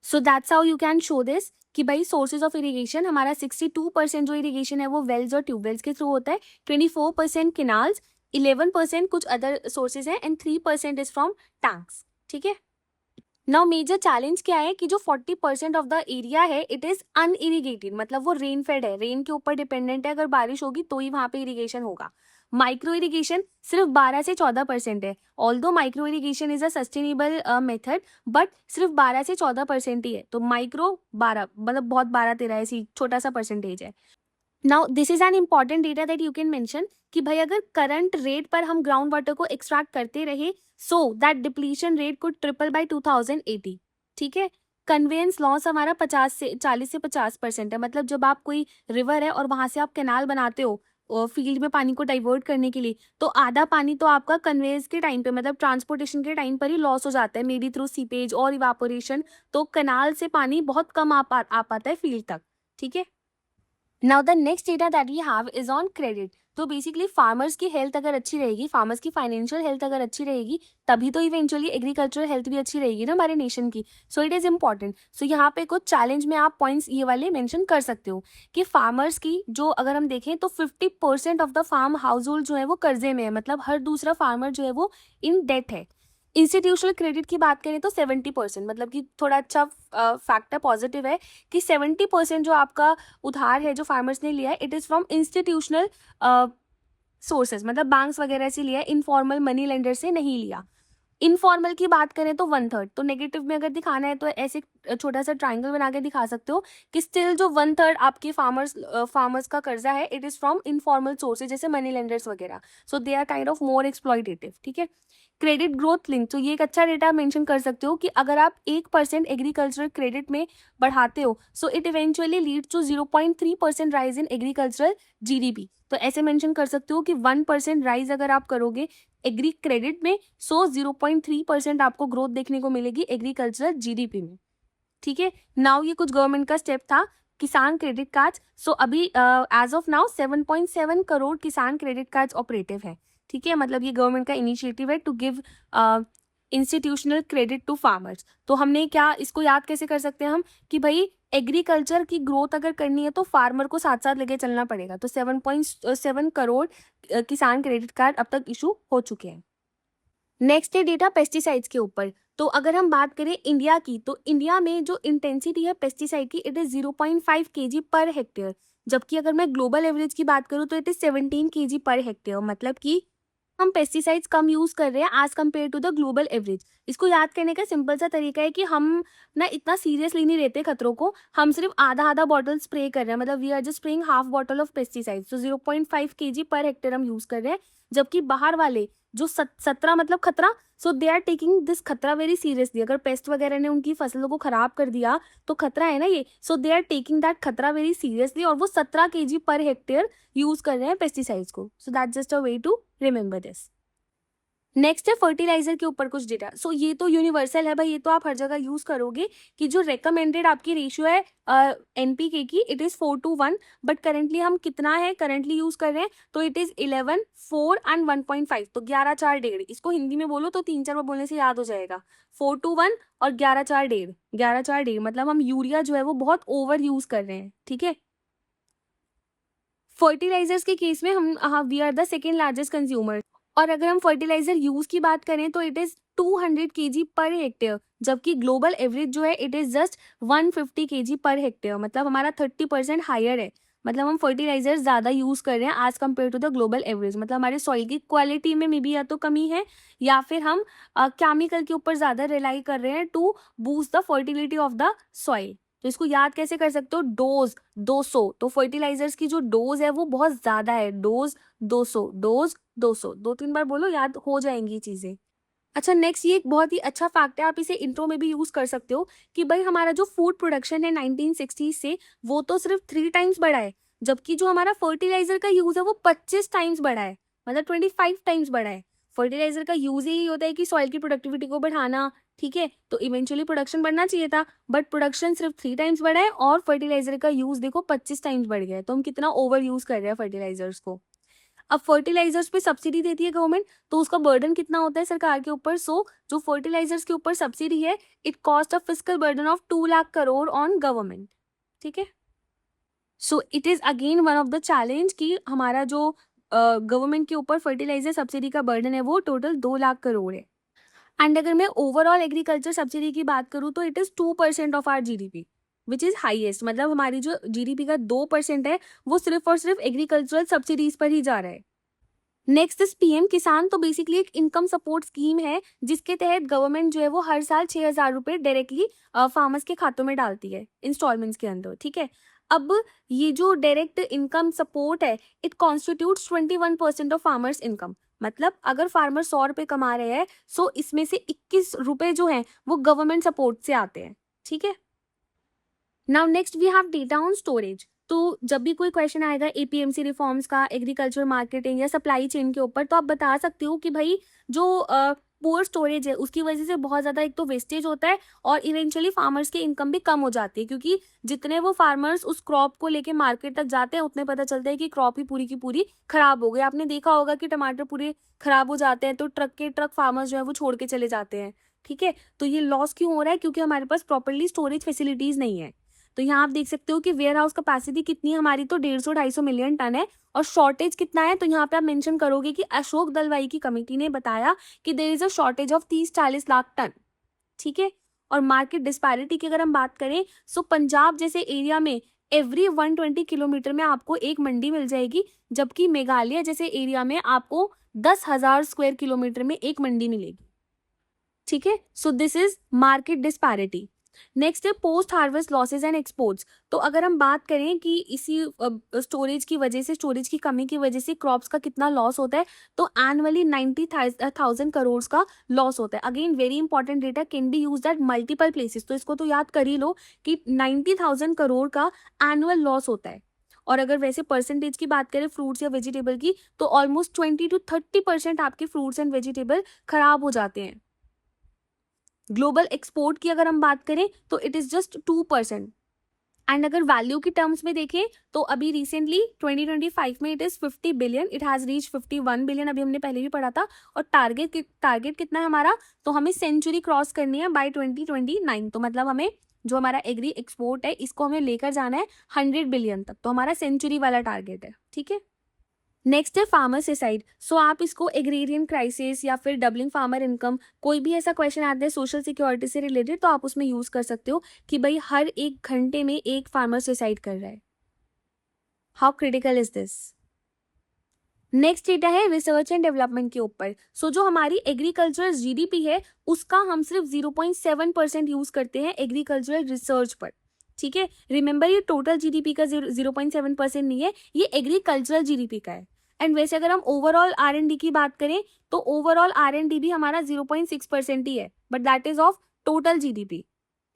S1: So that's how you can show this कि भाई सोर्सेज ऑफ इरिगेशन हमारा 62% जो इरिगेशन है वो वेल्स और ट्यूबवेल्स के थ्रू होता है, 24% केनाल्स, 11% कुछ अदर सोर्सेज हैं, एंड 3% इज फ्रॉम टैंक्स, ठीक है? नाउ मेजर चैलेंज क्या है कि जो 40% ऑफ द एरिया है इट इज अनइरिगेटेड, मतलब वो रेन फेड है, रेन के ऊपर डिपेंडेंट है, अगर बारिश होगी तो ही वहां पे इरिगेशन होगा। माइक्रो इरिगेशन सिर्फ 12 से 14% है। Although micro irrigation is a sustainable method, but सिर्फ 12 से 14% ही है। तो माइक्रो 12 मतलब बहुत 12-13 ऐसी छोटा सा परसेंटेज है। Now this is an important data that you can mention कि भाई अगर करंट रेट पर हम ग्राउंड वाटर को एक्सट्रैक्ट करते रहे so that depletion rate could triple by 2080, ठीक है? कन्वेंस लॉस हमारा 40 से 50% है। मतलब जब आप कोई रिवर है और वहां से आप कैनाल बनाते हो फील्ड में पानी को डाइवर्ट करने के लिए, तो आधा पानी तो आपका कन्वेंस के टाइम पे, मतलब ट्रांसपोर्टेशन के टाइम पर ही लॉस हो जाता है, मे बी थ्रू सीपेज और इवापोरेशन। तो कनाल से पानी बहुत कम आ पाता है फील्ड तक, ठीक है? Now the next data that we have is on credit. तो बेसिकली फार्मर्स की हेल्थ अगर अच्छी रहेगी, फार्मर्स की फाइनेंशियल हेल्थ अगर अच्छी रहेगी, तभी तो इवेंचुअली एग्रीकल्चरल हेल्थ भी अच्छी रहेगी ना हमारे नेशन की। So it is important. So यहाँ पे कुछ चैलेंज में आप पॉइंट्स ये वाले मेंशन कर सकते हो कि फार्मर्स की जो अगर हम देखें तो 50% of the farm household जो है वो कर्जे में है, मतलब हर दूसरा फार्मर जो है वो इन डेट है। इंस्टीट्यूशनल क्रेडिट की बात करें तो 70%, मतलब कि थोड़ा अच्छा फैक्टर पॉजिटिव है कि 70% जो आपका उधार है जो फार्मर्स ने लिया है it is from institutional sources, मतलब बैंक्स वगैरह से लिया है, इनफॉर्मल मनी लेंडर से नहीं लिया। इनफॉर्मल की बात करें तो 1/3। तो नेगेटिव में अगर दिखाना है तो ऐसे छोटा सा ट्राइंगल बना के दिखा सकते हो कि स्टिल जो 1/3 आपके फार्मर्स का कर्जा है it is from informal sources जैसे मनी लेंडर्स वगैरह। So they are kind of more exploitative, ठीक है? क्रेडिट ग्रोथ लिंक, तो ये एक अच्छा डेटा आप मेंशन कर सकते हो कि अगर आप 1% एग्रीकल्चरल क्रेडिट में बढ़ाते हो so it eventually leads to 0.3% rise in agricultural GDP. तो ऐसे मेंशन कर सकते हो कि 1% राइज अगर आप करोगे एग्री क्रेडिट में सो 0.3% आपको ग्रोथ देखने को मिलेगी एग्रीकल्चरल जीडीपी में। ठीक है, नाउ ये कुछ गवर्नमेंट का स्टेप था किसान क्रेडिट कार्ड। सो अभी एज ऑफ नाउ 7.7 करोड़ किसान क्रेडिट कार्ड ऑपरेटिव है। ठीक है, मतलब ये गवर्नमेंट का इनिशिएटिव है to give institutional credit to farmers. तो हमने क्या इसको याद कैसे कर सकते हैं हम कि भाई एग्रीकल्चर की ग्रोथ अगर करनी है तो फार्मर को साथ साथ लेके चलना पड़ेगा। तो 7.7 करोड़ किसान क्रेडिट कार्ड अब तक इशू हो चुके हैं। नेक्स्ट है डेटा पेस्टिसाइड्स के ऊपर। तो अगर हम बात करें इंडिया की, तो इंडिया में जो इंटेंसिटी है पेस्टिसाइड की it is 0.5 kg per hectare, जबकि अगर मैं ग्लोबल एवरेज की बात करूँ तो it is 17 kg per hectare. मतलब कि हम पेस्टिसाइड्स कम यूज कर रहे हैं as compare to the global average. इसको याद करने का सिंपल सा तरीका है कि हम ना इतना सीरियसली नहीं लेते खतरों को, हम सिर्फ आधा आधा बॉटल स्प्रे कर रहे हैं, मतलब we are just spraying half bottle of pesticides. तो 0.5 kg पर हेक्टेयर हम यूज कर रहे हैं, जबकि बाहर वाले जो 17 मतलब खतरा, सो दे आर टेकिंग दिस खतरा वेरी सीरियसली। अगर पेस्ट वगैरह ने उनकी फसलों को खराब कर दिया तो खतरा है ना ये, सो दे आर टेकिंग दैट खतरा वेरी सीरियसली और वो 17 kg पर हेक्टेयर यूज कर रहे हैं पेस्टिसाइड्स को। So that just a way to remember this. Next है फर्टिलाइजर के ऊपर कुछ डेटा। सो ये तो यूनिवर्सल है भाई, ये तो आप हर जगह यूज करोगे कि जो रेकमेंडेड आपकी रेशियो है एनपीके की इट इज 4:1, बट करेंटली हम कितना है करंटली यूज कर रहे हैं तो इट इज 11, 4 एंड 1.5। तो 11, 4, 1.5। इसको हिंदी में बोलो तो 3-4 बार बोलने से याद हो जाएगा। 4:1 और 11, 4, 1.5। 11, 4, 1.5 मतलब हम यूरिया जो है वो बहुत ओवर यूज कर रहे हैं। ठीक है, फर्टिलाइजर्स के केस में हम we are the second largest consumer. और अगर हम फर्टिलाइजर यूज की बात करें तो it is 200 kg per hectare, जबकि ग्लोबल एवरेज जो है it is just 150 kg per hectare. मतलब हमारा 30% हायर है। मतलब हम फर्टिलाइजर ज्यादा यूज कर रहे हैं as compare to the global average. मतलब हमारे सॉइल की क्वालिटी में मे बी या तो कमी है या फिर हम केमिकल के ऊपर ज्यादा रिलाई कर रहे हैं to boost the fertility of the soil. तो इसको याद कैसे कर सकते हो, डोज 200। तो फर्टिलाइजर्स की जो डोज है वो बहुत ज्यादा है, डोज 200, डोज 200। 2-3 बार बोलो, याद हो जाएंगी चीजें। अच्छा, नेक्स्ट ये एक बहुत ही अच्छा फैक्ट है, आप इसे इंट्रो में भी यूज कर सकते हो कि भाई हमारा जो फूड प्रोडक्शन है 1960 से वो तो सिर्फ 3 टाइम्स बढ़ा है, जबकि जो हमारा फर्टिलाइजर का यूज है वो 25 टाइम्स बढ़ा है, मतलब 25 टाइम्स बढ़ा है। फर्टिलाइजर का यूज ही होता है कि सॉइल की प्रोडक्टिविटी को बढ़ाना। ठीक है, तो इवेंचुअली प्रोडक्शन बढ़ना चाहिए था, बट प्रोडक्शन सिर्फ 3 टाइम्स बढ़ा है और फर्टिलाइजर का यूज देखो 25 टाइम्स बढ़ गया है। तो हम कितना ओवर यूज कर रहे हैं फर्टिलाइजर्स को। अब फर्टिलाइजर्स पे सब्सिडी देती है गवर्नमेंट, तो उसका बर्डन कितना होता है सरकार के ऊपर। सो जो फर्टिलाइजर्स के ऊपर सब्सिडी है it cost a fiscal burden of 2 lakh crore on government. ठीक है, सो it is again one of the challenge कि हमारा जो गवर्नमेंट के ऊपर फर्टिलाइजर सब्सिडी का बर्डन है वो टोटल 2 लाख करोड़ है। एंड अगर मैं ओवरऑल एग्रीकल्चर सब्सिडी की बात करूँ तो it is 2% of our GDP which is highest. मतलब हमारी जो जीडीपी का 2% है वो सिर्फ और सिर्फ एग्रीकल्चरल सब्सिडीज पर ही जा रहा है। नेक्स्ट इज पीएम किसान। तो बेसिकली एक इनकम सपोर्ट स्कीम है जिसके तहत गवर्नमेंट जो है वो हर साल 6,000 रुपए डायरेक्टली फार्मर्स के खातों में डालती है इंस्टॉलमेंट्स के अंदर। ठीक है, अब ये जो डायरेक्ट इनकम सपोर्ट है it constitutes 21% of farmers income. मतलब अगर फार्मर 100 रुपए कमा रहे हैं सो इसमें से 21 रुपए जो हैं वो गवर्नमेंट सपोर्ट से आते हैं। ठीक है, now next we have data on storage. तो जब भी कोई क्वेश्चन आएगा एपीएमसी रिफॉर्म्स का, एग्रीकल्चर मार्केटिंग या सप्लाई चेन के ऊपर, तो आप बता सकते हो कि भाई जो पुअर स्टोरेज है उसकी वजह से बहुत ज़्यादा एक तो वेस्टेज होता है और इवेंचुअली फार्मर्स की इनकम भी कम हो जाती है, क्योंकि जितने वो फार्मर्स उस क्रॉप को लेके मार्केट तक जाते हैं उतने पता चलता है कि क्रॉप ही पूरी की पूरी खराब हो गई। आपने देखा होगा कि टमाटर पूरे खराब हो जाते हैं तो ट्रक के ट्रक फार्मर्स जो है वो छोड़ के चले जाते हैं। ठीक है, तो ये लॉस क्यों हो रहा है, क्योंकि हमारे पास प्रॉपरली स्टोरेज फैसिलिटीज नहीं है। तो यहाँ आप देख सकते हो कि वेयर हाउस कैपेसिटी कितनी है हमारी, तो 150-250 मिलियन टन है। और शॉर्टेज कितना है, तो यहाँ पे आप मेंशन करोगे कि अशोक दलवाई की कमेटी ने बताया कि there is a shortage of 30-40 lakh tonne. ठीक है, और मार्केट डिस्पैरिटी की अगर हम बात करें सो पंजाब जैसे एरिया में एवरी 120 किलोमीटर में आपको एक मंडी मिल जाएगी, जबकि मेघालय जैसे एरिया में आपको 10,000 स्क्वायर किलोमीटर में एक मंडी मिलेगी। ठीक है, so this is market disparity. Next है post harvest losses and exports. तो अगर हम बात करें कि इसी स्टोरेज की वजह से, स्टोरेज की कमी की वजह से क्रॉप्स का कितना लॉस होता है, तो एनुअली 90,000 करोड़ का लॉस होता है। Again very important data, can be used at multiple places. तो इसको तो याद कर ही लो कि 90,000 करोड़ का एनुअल लॉस होता है। और अगर वैसे परसेंटेज की बात करें फ्रूट्स या वेजिटेबल की, तो ऑलमोस्ट 20 to 30% आपके फ्रूट्स एंड वेजिटेबल खराब हो जाते हैं। ग्लोबल एक्सपोर्ट की अगर हम बात करें तो इट इज जस्ट 2%। एंड अगर वैल्यू की टर्म्स में देखें तो अभी रिसेंटली 2025 में it is 50 billion, it has reach 51 billion, अभी हमने पहले भी पढ़ा था। और टारगेट कितना है हमारा, तो हमें सेंचुरी क्रॉस करनी है बाय 2029। तो मतलब हमें जो हमारा एग्री एक्सपोर्ट है इसको हमें लेकर जाना है 100 बिलियन तक, तो हमारा सेंचुरी वाला टारगेट है, ठीक है। नेक्स्ट है फार्मर सुसाइड। सो आप इसको एग्रेरियन क्राइसिस या फिर डबलिंग फार्मर इनकम, कोई भी ऐसा क्वेश्चन आता है सोशल सिक्योरिटी से रिलेटेड, तो आप उसमें यूज कर सकते हो कि भाई हर 1 घंटे में एक फार्मर सुसाइड कर रहा है। How critical is this. Next data है रिसर्च एंड डेवलपमेंट के ऊपर। सो जो हमारी एग्रीकल्चरल जीडीपी है उसका हम सिर्फ 0.7% यूज करते हैं एग्रीकल्चरल रिसर्च पर, ठीक है। रिमेंबर ये टोटल जीडीपी का 0.7% नहीं है, ये एग्रीकल्चरल जीडीपी का है। एंड वैसे अगर हम ओवरऑल आर&डी की बात करें तो ओवरऑल आर&डी भी हमारा 0.6% ही है, but that is of total GDP,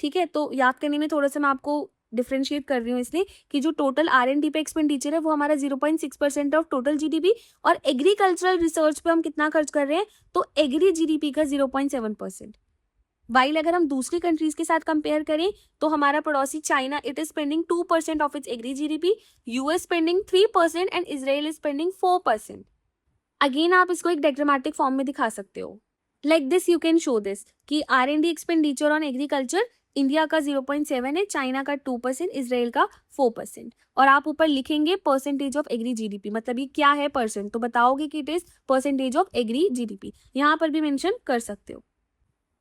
S1: ठीक है। तो याद करने में थोड़ा सा मैं आपको डिफ्रेंशिएट कर रही हूँ इसलिए कि जो टोटल आर&डी पे एक्सपेंडिचर है वो हमारा 0.6% ऑफ टोटल जीडीपी, और एग्रीकल्चरल रिसर्च पे हम कितना खर्च कर रहे हैं, तो एग्री जीडीपी का 0.7%। वाइल अगर हम दूसरी कंट्रीज के साथ कंपेयर करें तो हमारा पड़ोसी चाइना, इट इज स्पेंडिंग 2% ऑफ its agri GDP, US spending 3% and Israel is spending 4%। Again आप इसको एक डायग्रामेटिक फॉर्म में दिखा सकते हो, like this you can show this कि R and D expenditure on agriculture India का 0.7 है, चाइना का 2%, इजराइल का 4%। और आप ऊपर लिखेंगे परसेंटेज ऑफ एग्री जीडीपी, मतलब ये क्या है परसेंट, तो बताओगे कि it is percentage of agri GDP, यहाँ पर भी मेंशन कर सकते हो।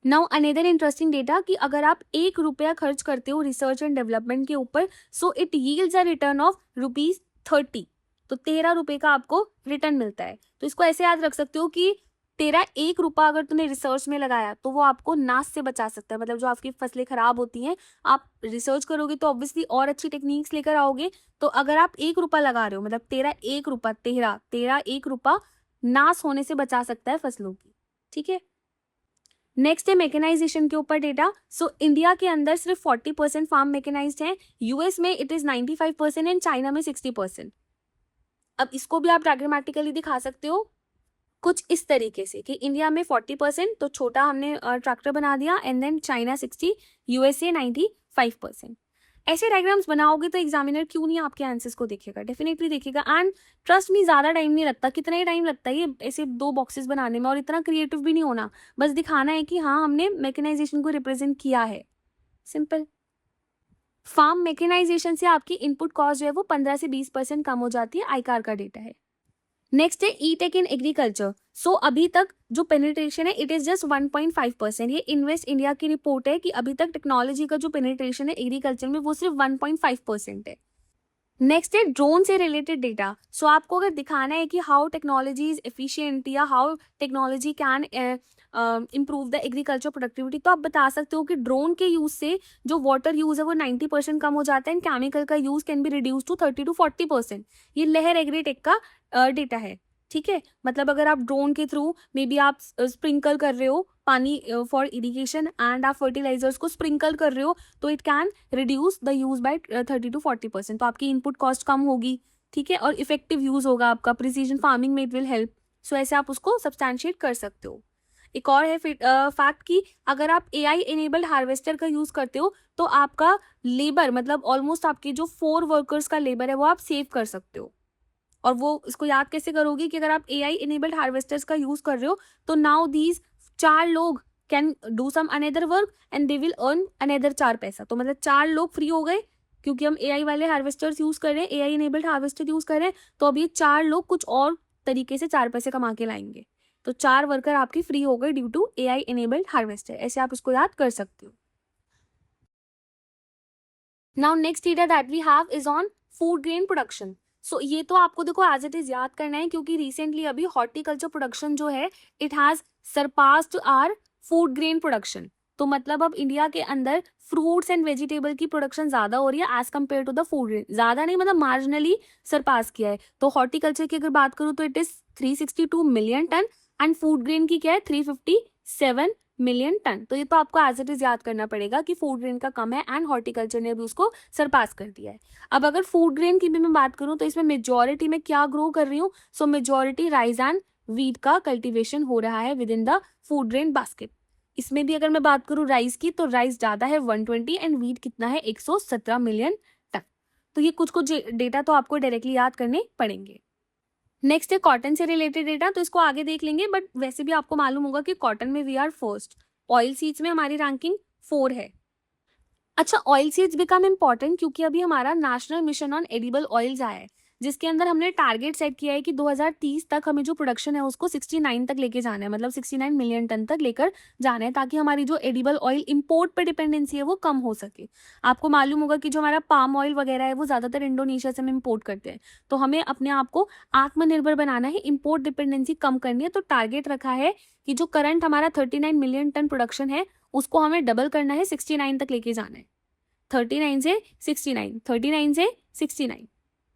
S1: नाउ अनदर इंटरेस्टिंग डेटा कि अगर आप 1 रुपया खर्च करते हो रिसर्च एंड डेवलपमेंट के ऊपर, so it yields a return of ₹30, तो 13 रुपए का आपको रिटर्न मिलता है। तो इसको ऐसे याद रख सकते हो कि तेरा 1 रुपया अगर तूने रिसर्च में लगाया तो वो आपको नाश से बचा सकता है, मतलब जो आपकी फसलें खराब होती हैं, आप रिसर्च करोगे तो ऑब्वियसली और अच्छी टेक्निक्स लेकर आओगे। तो अगर आप 1 रुपया लगा रहे हो, मतलब तेरा 1 रुपया नाश होने से बचा सकता है फसलों की, ठीक है। नेक्स्ट है मैकेनाइजेशन के ऊपर डेटा। सो इंडिया के अंदर सिर्फ 40% फार्म मैकेनाइज्ड है, यूएस में इट इज 95% एंड चाइना में 60%। अब इसको भी आप डायग्रामेटिकली दिखा सकते हो कुछ इस तरीके से कि इंडिया में 40%, तो छोटा हमने ट्रैक्टर बना दिया, एंड देन चाइना 60, यूएसए 95%। ऐसे डायग्राम्स बनाओगे तो एग्जामिनर क्यों नहीं आपके आंसर्स को देखेगा, डेफिनेटली देखेगा। एंड ट्रस्ट मी ज़्यादा टाइम नहीं लगता, कितना ही टाइम लगता है ये ऐसे 2 बॉक्सेस बनाने में, और इतना क्रिएटिव भी नहीं होना, बस दिखाना है कि हाँ हमने मैकेनाइजेशन को रिप्रेजेंट किया है, सिंपल। फार्म मैकेनाइजेशन से आपकी इनपुट कॉस्ट जो है वो 15 से 20% कम हो जाती है, आईकार का डेटा है। नेक्स्ट है ई टेक इन एग्रीकल्चर। सो अभी तक जो पेनिट्रेशन है इट इज जस्ट 1.5%। ये इन्वेस्ट इंडिया की रिपोर्ट है कि अभी तक टेक्नोलॉजी का जो पेनिट्रेशन है एग्रीकल्चर में वो सिर्फ 1.5% है। नेक्स्ट है ड्रोन से रिलेटेड डेटा। सो आपको अगर दिखाना है कि हाउ टेक्नोलॉजी इज एफिशिएंट या how technology can improve the agriculture productivity, तो आप बता सकते हो कि ड्रोन के यूज से जो वाटर यूज है वो 90% कम हो जाता है, एंड केमिकल का use can be reduce to 30 to 40%। ये लहर एग्रीटेक का डेटा है, ठीक है। मतलब अगर आप ड्रोन के थ्रू मे बी आप स्प्रिंकल कर रहे हो पानी फॉर इरिगेशन, एंड आप फर्टिलाइजर्स को स्प्रिंकल कर रहे हो, तो it can reduce the use by 30 to 40%। तो आपकी इनपुट कॉस्ट कम होगी, ठीक है, और इफेक्टिव यूज होगा आपका, प्रिसीजन फार्मिंग में इट विल हेल्प। सो ऐसे आप उसको सब्सटैंशिएट कर सकते हो। एक और है फैक्ट कि अगर आप AI एनेबल्ड हार्वेस्टर का यूज करते हो तो आपका लेबर, मतलब ऑलमोस्ट आपके जो 4 वर्कर्स का लेबर है वो आप सेव कर सकते हो। और वो इसको याद कैसे करोगे कि अगर आप AI एनेबल्ड हार्वेस्टर्स का यूज कर रहे हो तो नाउ दीज 4 लोग can do some another work and they will earn another 4 पैसा। तो मतलब 4 लोग फ्री हो गए क्योंकि हम AI वाले हार्वेस्टर्स यूज कर रहे हैं, AI एनेबल्ड हार्वेस्टर यूज कर रहे हैं, तो अब ये 4 लोग कुछ और तरीके से 4 पैसे कमा के लाएंगे। तो 4 वर्कर आपकी फ्री हो गए due to AI enabled harvester. ऐसे आप इसको याद कर सकते हो। Now next data that we have is on food grain production. So ये तो आपको देखो एज इट इज याद करना है क्योंकि रिसेंटली अभी हॉर्टिकल्चर प्रोडक्शन जो है it has surpassed our food grain production. तो मतलब अब इंडिया के अंदर फ्रूट्स एंड वेजिटेबल की प्रोडक्शन ज्यादा हो रही है as compare to the food grain, ज्यादा नहीं मतलब मार्जिनली सरपास किया है। तो हॉर्टिकल्चर की अगर बात करूँ तो it is 362 million tonne and food grain की क्या है 357 मिलियन टन। तो ये तो आपको एज इट इज याद करना पड़ेगा कि फूड ग्रेन का कम है एंड हॉर्टिकल्चर ने भी उसको सरपास कर दिया है। अब अगर फूड ग्रेन की भी मैं बात करूं तो इसमें मेजोरिटी में क्या ग्रो कर रही हूँ, सो मेजोरिटी राइस एंड वीट का कल्टीवेशन हो रहा है with in the food grain basket. इसमें भी अगर मैं बात करूं राइस की तो राइस ज्यादा है 120 एंड वीट कितना है 117 मिलियन टन। तो ये कुछ कुछ डेटा तो आपको डायरेक्टली याद करने पड़ेंगे। नेक्स्ट है कॉटन से रिलेटेड डेटा, तो इसको आगे देख लेंगे, बट वैसे भी आपको मालूम होगा कि कॉटन में we are first. Oil seeds में हमारी रैंकिंग 4 है। अच्छा, ऑयल सीड्स बिकम इम्पॉर्टेंट क्योंकि अभी हमारा national mission on edible oils आया है, जिसके अंदर हमने टारगेट सेट किया है कि 2030 तक हमें जो प्रोडक्शन है उसको 69 तक लेके जाना है, मतलब 69 मिलियन टन तक लेकर जाना है, ताकि हमारी जो एडिबल ऑयल इंपोर्ट पे डिपेंडेंसी है वो कम हो सके। आपको मालूम होगा कि जो हमारा पाम ऑयल वगैरह है वो ज़्यादातर इंडोनेशिया से हम इम्पोर्ट करते हैं, तो हमें अपने आप को आत्मनिर्भर बनाना है, इम्पोर्ट डिपेंडेंसी कम करनी है। तो टारगेट रखा है कि जो करंट हमारा 39 मिलियन टन प्रोडक्शन है उसको हमें डबल करना है, 69 तक लेके जाना है। 39 से 69, 39 से 69,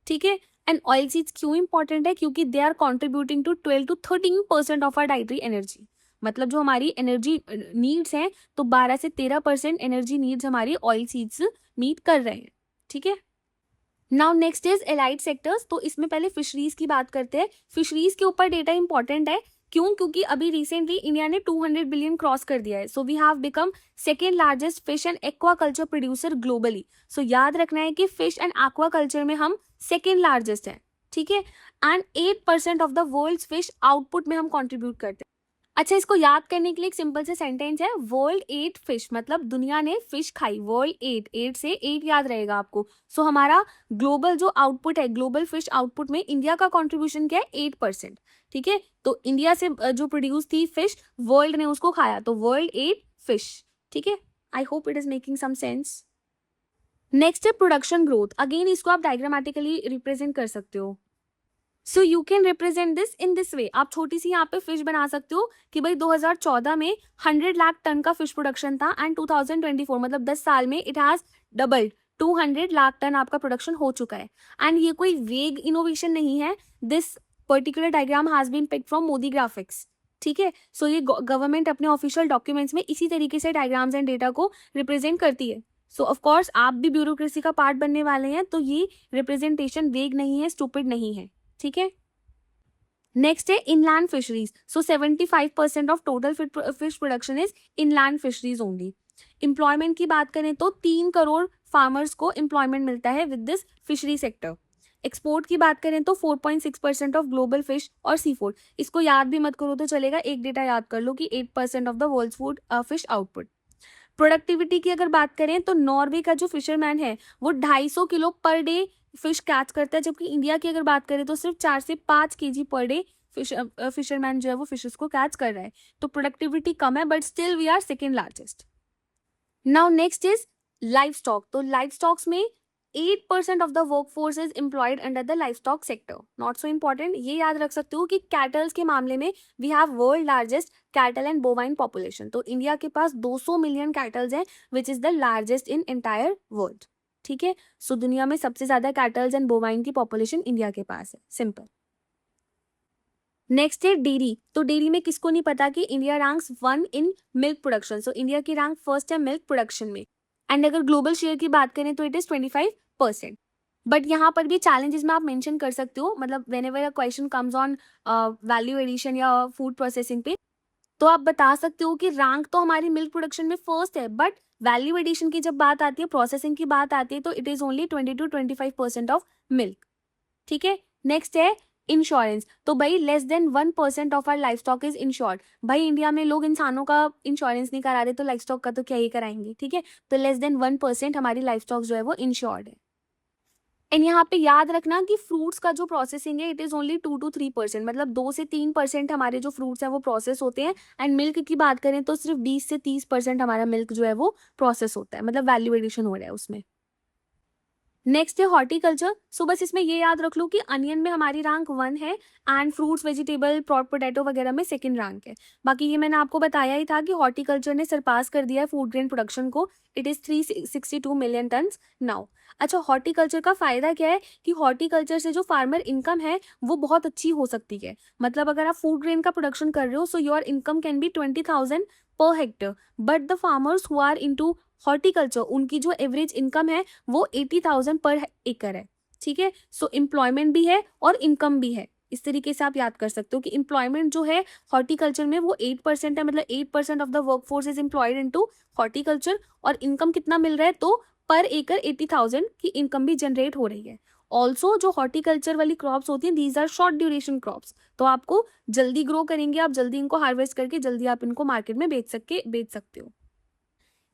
S1: ठीक है। एंड ऑयल सीड्स क्यों इंपॉर्टेंट है, क्योंकि they are contributing to 12 to 13% of our dietary energy. मतलब जो हमारी एनर्जी नीड्स हैं तो 12 से 13% एनर्जी नीड्स हमारी ऑयल सीड्स मीट कर रहे हैं, ठीक है। Now next is allied sectors. तो इसमें पहले फिशरीज की बात करते हैं। फिशरीज के ऊपर डेटा इंपॉर्टेंट है, क्यों? क्योंकि अभी रिसेंटली इंडिया ने 200 बिलियन क्रॉस कर दिया है, so we have become second largest fish and aquaculture producer globally. So याद रखना है कि फिश एंड एक्वाकल्चर में हम सेकेंड लार्जेस्ट हैं, ठीक है। And 8% of the world fish output में हम कॉन्ट्रीब्यूट करते हैं। अच्छा, इसको याद करने के लिए एक सिंपल से सेंटेंस है, वर्ल्ड एट फिश, मतलब दुनिया ने फिश खाई। वर्ल्ड एट, 8 से 8 याद रहेगा आपको। सो हमारा ग्लोबल जो आउटपुट है, ग्लोबल फिश आउटपुट में इंडिया का कंट्रीब्यूशन क्या है 8%, ठीक है। तो इंडिया से जो प्रोड्यूस थी फिश, वर्ल्ड ने उसको खाया, तो वर्ल्ड एट फिश, ठीक है। I hope it is making some sense. Next है प्रोडक्शन ग्रोथ। अगेन इसको आप डायग्रामेटिकली रिप्रेजेंट कर सकते हो। So you can represent this in this way. आप छोटी सी यहाँ पे फिश बना सकते हो कि भाई 2014 में 100 लाख टन का फिश प्रोडक्शन था एंड 2024 मतलब 10 साल में it has doubled, 200 lakh tonne आपका प्रोडक्शन हो चुका है। एंड ये कोई वेग इनोवेशन नहीं है, this particular diagram has been picked from Modi graphics, ठीक है। सो ये गवर्नमेंट अपने ऑफिशियल डॉक्यूमेंट्स में इसी तरीके से डायग्राम्स एंड डेटा को रिप्रेजेंट करती है। सो ऑफकोर्स आप भी ब्यूरोक्रेसी का पार्ट बनने वाले हैं, तो ये रिप्रेजेंटेशन वेग नहीं है, स्टूपिड नहीं है, ठीक है। नेक्स्ट है inland fisheries. So 75% of total fish production is inland fisheries only. Employment की बात करें तो 3 करोड़ फार्मर्स को एम्प्लॉयमेंट मिलता है with this fishery sector. Export की बात करें तो 4.6% ऑफ ग्लोबल फिश और सी फूड। इसको याद भी मत करो तो चलेगा, एक डेटा याद कर लो कि 8% of the world food fish output. Productivity की अगर बात करें तो नॉर्वे का जो फिशरमैन है वो 250 kilo per day fish catch करता है, जबकि इंडिया की अगर बात करें तो सिर्फ 4 से 5 केजी पर डे फिशरमैन जो है वो फिशेस को कैच कर रहा है। तो प्रोडक्टिविटी कम है but still we are second largest. Now next is livestock. तो लाइफ स्टॉक्स में 8% of the workforce is employed under the livestock sector. Not so important, ये याद रख सकते हो कि कैटल्स के मामले में we have world largest cattle and bovine population. तो इंडिया के पास 200 मिलियन कैटल्स हैं which is the largest in entire world, ठीक है। सो दुनिया में सबसे ज्यादा कैटल्स एंड बोवाइन की पॉपुलेशन इंडिया के पास है, सिंपल। नेक्स्ट है डेयरी। तो डेयरी में किसको नहीं पता कि India ranks 1 in milk production. So India की रैंक फर्स्ट है मिल्क प्रोडक्शन में। एंड अगर ग्लोबल शेयर की बात करें तो इट इज 25%। बट यहाँ पर भी चैलेंजेस में आप मेंशन कर सकते हो, मतलब whenever a question comes on value addition या फूड प्रोसेसिंग पे, तो आप बता सकते हो कि रैंक तो हमारी मिल्क प्रोडक्शन में फर्स्ट है, बट वैल्यू एडिशन की जब बात आती है, प्रोसेसिंग की बात आती है, तो it is only 20 to 25% of milk, ठीक है। नेक्स्ट है इंश्योरेंस। तो भाई less than 1% of our life stock is insured. भाई इंडिया में लोग इंसानों का इंश्योरेंस नहीं करा रहे तो लाइफ स्टॉक का तो क्या ही कराएंगे, ठीक है। तो लेस देन 1% हमारी लाइफ स्टॉक जो है वो इंश्योर्ड है। एंड यहाँ पे याद रखना कि फ्रूट्स का जो प्रोसेसिंग है इट इज ओनली 2 to 3%, मतलब 2 से 3% हमारे जो फ्रूट्स हैं वो प्रोसेस होते हैं। एंड मिल्क की बात करें तो सिर्फ 20 से 30% हमारा मिल्क जो है वो प्रोसेस होता है, मतलब वैल्यू एडिशन हो रहा है उसमें। नेक्स्ट है हॉर्टिकल्चर। सो बस इसमें ये याद रख लो कि अनियन में हमारी रैंक 1 है एंड फ्रूट्स वेजिटेबल प्रोट पोटैटो वगैरह में सेकंड रैंक है। बाकी ये मैंने आपको बताया ही था कि हॉर्टिकल्चर ने सरपास कर दिया है फूड ग्रेन प्रोडक्शन को। It is 362 million turns now. अच्छा, हॉर्टिकल्चर का फ़ायदा क्या है कि हॉर्टिकल्चर से जो फार्मर इनकम है वो बहुत अच्छी हो सकती है। मतलब अगर आप फूड ग्रेन का प्रोडक्शन कर रहे हो so your income can be 20,000 per hectare, but the farmers who are into horticulture उनकी जो एवरेज इनकम है वो 80,000 पर एकड़ है। ठीक है, सो एम्प्लॉयमेंट भी है और इनकम भी है। इस तरीके से आप याद कर सकते हो कि एम्प्लॉयमेंट जो है हॉर्टिकल्चर में वो 8% है, मतलब 8% of the work force is employed into horticulture. और इनकम कितना मिल रहा है, तो पर एकड़ 80,000 की इनकम भी जनरेट हो रही है। ऑल्सो जो हॉर्टिकल्चर वाली क्रॉप्स होती हैं these are short duration crops, तो आपको जल्दी ग्रो करेंगे, आप जल्दी इनको हार्वेस्ट करके जल्दी आप इनको मार्केट में बेच सकते हो।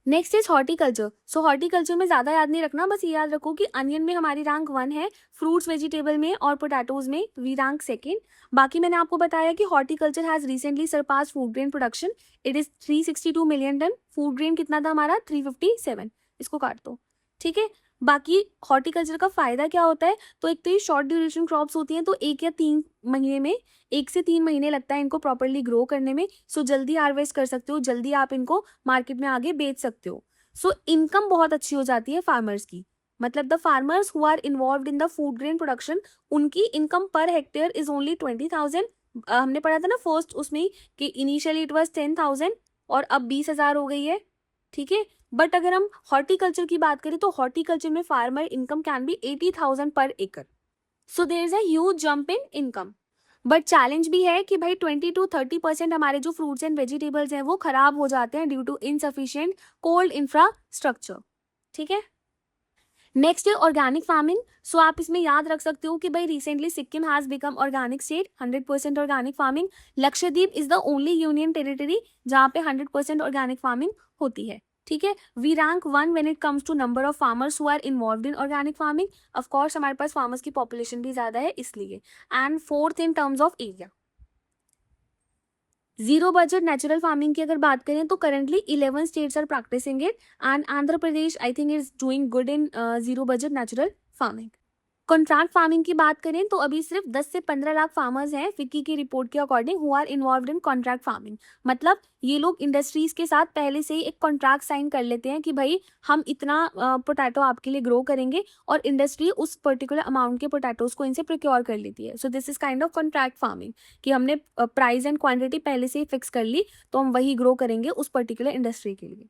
S1: Next is horticulture. So horticulture में ज़्यादा याद नहीं रखना, बस ये याद रखो कि अनियन में हमारी रैंक 1 है, फ्रूट्स वेजिटेबल में और पोटैटोज में वी रैंक सेकेंड। बाकी मैंने आपको बताया कि horticulture has recently surpass food grain production. It is 362 million tonne. Food grain कितना था हमारा, 357। इसको काट दो, ठीक है। बाकी हॉर्टिकल्चर का फ़ायदा क्या होता है, तो एक तो ये शॉर्ट ड्यूरेशन क्रॉप्स होती हैं, तो 1 या 3 महीने में, 1 से 3 महीने लगता है इनको प्रॉपर्ली ग्रो करने में। सो जल्दी हार्वेस्ट कर सकते हो, जल्दी आप इनको मार्केट में आगे बेच सकते हो। सो इनकम बहुत अच्छी हो जाती है फार्मर्स की। मतलब the farmers who are involved in the food grain production, उनकी income per hectare is only 20,000। हमने पढ़ा था ना फर्स्ट उसमें ही कि इनिशियली इट वाज 10,000 और अब 20,000 हो गई है, ठीक है। बट अगर हम हॉर्टिकल्चर की बात करें तो हॉर्टिकल्चर में farmer income can B 80,000 per एकड़। So there is a huge jump in income. But challenge भी है कि भाई 20 to 30% हमारे जो फ्रूट्स एंड वेजिटेबल्स हैं वो खराब हो जाते हैं due to insufficient cold infrastructure, ठीक है। नेक्स्ट है ऑर्गेनिक फार्मिंग। सो आप इसमें याद रख सकते हो कि भाई recently Sikkim has become organic state, 100% organic farming. Lakshadweep is the only union territory जहाँ पे 100% ऑर्गेनिक फार्मिंग होती है, ठीक है। We rank 1 when it comes to number of farmers who are involved in organic farming. Of course हमारे पास फार्मर्स की पॉपुलेशन भी ज्यादा है इसलिए। And fourth in terms of area. Zero budget natural farming की अगर बात करें तो currently 11 states are practicing it and Andhra Pradesh I think is doing good in zero budget natural farming. Contract farming की बात करें तो अभी सिर्फ 10 से 15 लाख फार्मर्स हैं फिक्की की रिपोर्ट के according who are involved in contract farming. मतलब ये लोग इंडस्ट्रीज के साथ पहले से ही एक कॉन्ट्रैक्ट साइन कर लेते हैं कि भाई हम इतना पोटैटो आपके लिए ग्रो करेंगे और इंडस्ट्री उस पर्टिकुलर अमाउंट के पोटैटोज को इनसे प्रोक्योर कर लेती है। So this is kind of contract farming कि हमने प्राइस एंड क्वांटिटी पहले से ही फिक्स कर ली, तो हम वही ग्रो करेंगे उस पर्टिकुलर इंडस्ट्री के लिए।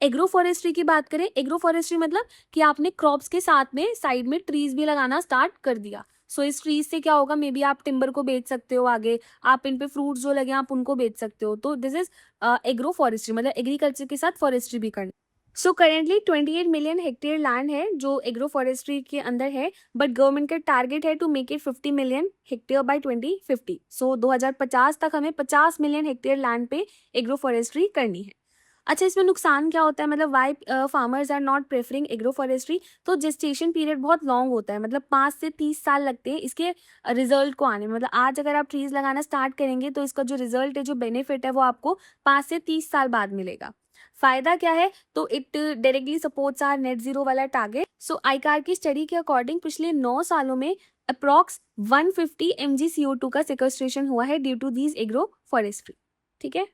S1: एग्रो फॉरेस्ट्री की बात करें, एग्रो फॉरेस्ट्री मतलब कि आपने क्रॉप्स के साथ में साइड में ट्रीज भी लगाना स्टार्ट कर दिया। सो इस ट्रीज से क्या होगा, मे बी आप टिम्बर को बेच सकते हो, आगे आप इन पे फ्रूट्स जो लगे आप उनको बेच सकते हो। तो दिस इज एग्रो फॉरेस्ट्री, मतलब एग्रीकल्चर के साथ फॉरेस्ट्री भी करना। So currently 28 million hectare land है जो एग्रो फॉरेस्ट्री के अंदर है, बट गवर्नमेंट का टारगेट है to make it 50 million hectare by 2050। So 2050 तक हमें 50 मिलियन हेक्टेयर लैंड पे एग्रो फॉरेस्ट्री करनी है। अच्छा, इसमें नुकसान क्या होता है, मतलब why farmers are not preferring agro forestry. तो जेस्टेशन पीरियड बहुत लॉन्ग होता है, मतलब 5 से 30 साल लगते हैं इसके रिजल्ट को आने में। मतलब आज अगर आप ट्रीज लगाना स्टार्ट करेंगे तो इसका जो रिजल्ट है, जो बेनिफिट है, वो आपको 5 से 30 साल बाद मिलेगा। फायदा क्या है, तो it directly supports our net zero वाला टारगेट। सो आईकार की स्टडी के अकॉर्डिंग पिछले 9 सालों में अप्रॉक्स 150 mg CO2 का सिक्वेस्ट्रेशन हुआ है due to these agro forestry, ठीक है।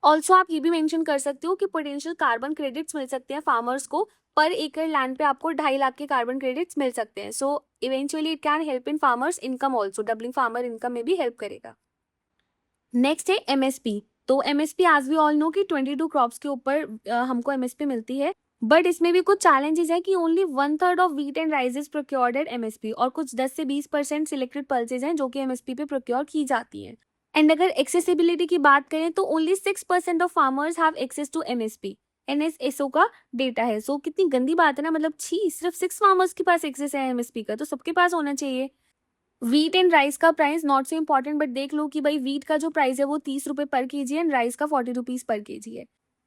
S1: ऑल्सो आप ये भी मेंशन कर सकते हो कि पोटेंशियल कार्बन क्रेडिट्स मिल सकते हैं फार्मर्स को। पर एकड़ लैंड पे आपको 2.5 लाख के कार्बन क्रेडिट्स मिल सकते हैं। So eventually it can help in farmers income also, doubling farmer income में भी हेल्प करेगा। नेक्स्ट है एमएसपी। तो MSP as we all know कि 22 क्रॉप्स के ऊपर हमको एमएसपी मिलती है, बट इसमें भी कुछ चैलेंजेस है कि only 1/3 of wheat and rice is procured at MSP, और कुछ 10 से 20% सिलेक्टेड पल्सेज हैं जो कि एमएसपी पे प्रोक्योर की जाती हैं। एंड अगर एक्सेसिबिलिटी की बात करें तो only 6% of farmers have access to MSP. NSSO का डेटा है। सो कितनी गंदी बात है ना, मतलब छी, सिर्फ 6 फार्मर्स के पास एक्सेस है एमएसपी का, तो सबके पास होना चाहिए। व्हीट एंड राइस का price not so important, but देख लो कि भाई व्हीट का जो प्राइस है वो 30 रुपए पर केजी एंड राइस का 40 रुपीज पर केजी है।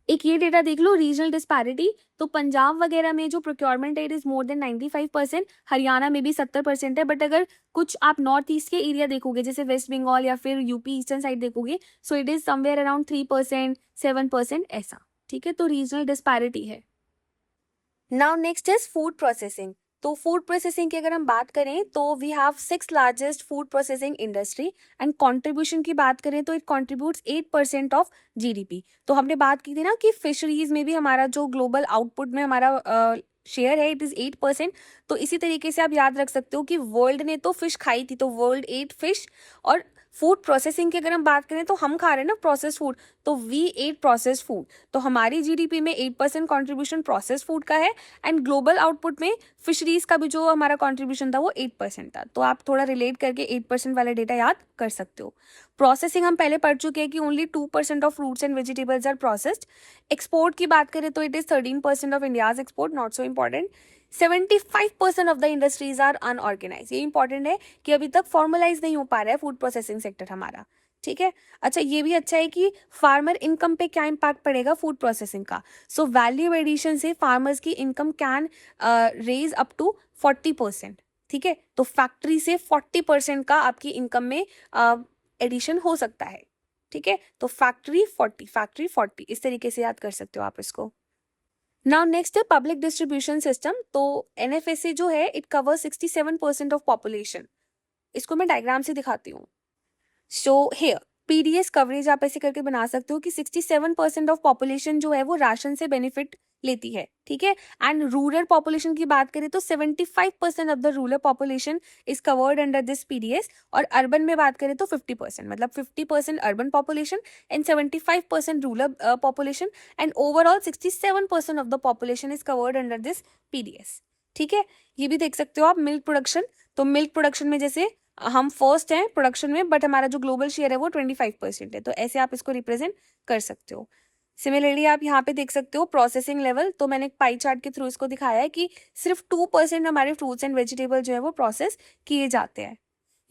S1: एक ये डेटा देख लो, रीजनल डिस्पैरिटी। तो पंजाब वगैरह में जो procurement rate is more than 95%, Haryana में भी 70% है। बट अगर कुछ आप नॉर्थ ईस्ट के एरिया देखोगे, जैसे वेस्ट बंगाल या फिर यूपी ईस्टर्न साइड देखोगे, so it is somewhere around 3%, 7% ऐसा, ठीक है। तो रीजनल डिस्पैरिटी है। Now next is food processing. तो फूड प्रोसेसिंग की अगर हम बात करें तो we have 6 largest food processing industry and contribution की बात करें तो इट कंट्रीब्यूट्स 8% ऑफ जीडीपी। तो हमने बात की थी ना कि फिशरीज में भी हमारा जो ग्लोबल आउटपुट में हमारा शेयर है इट इज 8%। तो इसी तरीके से आप याद रख सकते हो कि वर्ल्ड ने तो फिश खाई थी, तो वर्ल्ड एट फिश। और फूड प्रोसेसिंग की अगर हम बात करें तो हम खा रहे हैं ना प्रोसेस फूड, तो वी एट प्रोसेस फूड। तो हमारी जीडीपी में 8% कॉन्ट्रीब्यूशन प्रोसेस फूड का है एंड ग्लोबल आउटपुट में फिशरीज का भी जो हमारा कॉन्ट्रीब्यूशन था वो 8% था। तो आप थोड़ा रिलेट करके 8% वाला डेटा याद कर सकते हो। प्रोसेसिंग हम पहले पढ़ चुके हैं कि only 2% of fruits and vegetables are processed. Export की बात करें तो it is 13% of India's export, not so important. 75% of the industries are unorganised. ये इंपॉर्टेंट है कि अभी तक फॉर्मलाइज नहीं हो पा रहा है फूड प्रोसेसिंग सेक्टर हमारा, ठीक है। अच्छा, ये भी अच्छा है कि फार्मर इनकम पे क्या इम्पैक्ट पड़ेगा फूड प्रोसेसिंग का। सो वैल्यू एडिशन से फार्मर्स की income can raise up to 40%, ठीक है। तो फैक्ट्री से 40% का आपकी इनकम में एडिशन हो सकता है, ठीक है। तो फैक्ट्री 40 इस तरीके से याद कर सकते हो आप इसको। नाउ नेक्स्ट है पब्लिक डिस्ट्रीब्यूशन सिस्टम। तो एनएफएसए जो है इट कवर 67% ऑफ पॉपुलेशन। इसको मैं डायग्राम से दिखाती हूँ। सो हेयर पीडीएस कवरेज आप ऐसे करके बना सकते हो कि 67% ऑफ पॉपुलेशन जो है वो राशन से बेनिफिट लेती है, ठीक है। एंड रूरल पॉपुलेशन की बात करें तो 75% of the rural population is covered under this PDS. और अर्बन में बात करें तो 50%, मतलब 50% urban population and 75% rural population and overall 67% of the population is covered under this PDS, ठीक है। ये भी देख सकते हो आप मिल्क प्रोडक्शन। तो मिल्क प्रोडक्शन में जैसे हम फर्स्ट हैं प्रोडक्शन में, बट हमारा जो ग्लोबल शेयर है वो 25% है। तो ऐसे आप इसको रिप्रेजेंट कर सकते हो। सिमिलरली आप यहाँ पे देख सकते हो प्रोसेसिंग लेवल। तो मैंने एक पाई चार्ट के थ्रू इसको दिखाया है कि सिर्फ 2% हमारे फ्रूट्स एंड वेजिटेबल जो है वो प्रोसेस किए जाते हैं।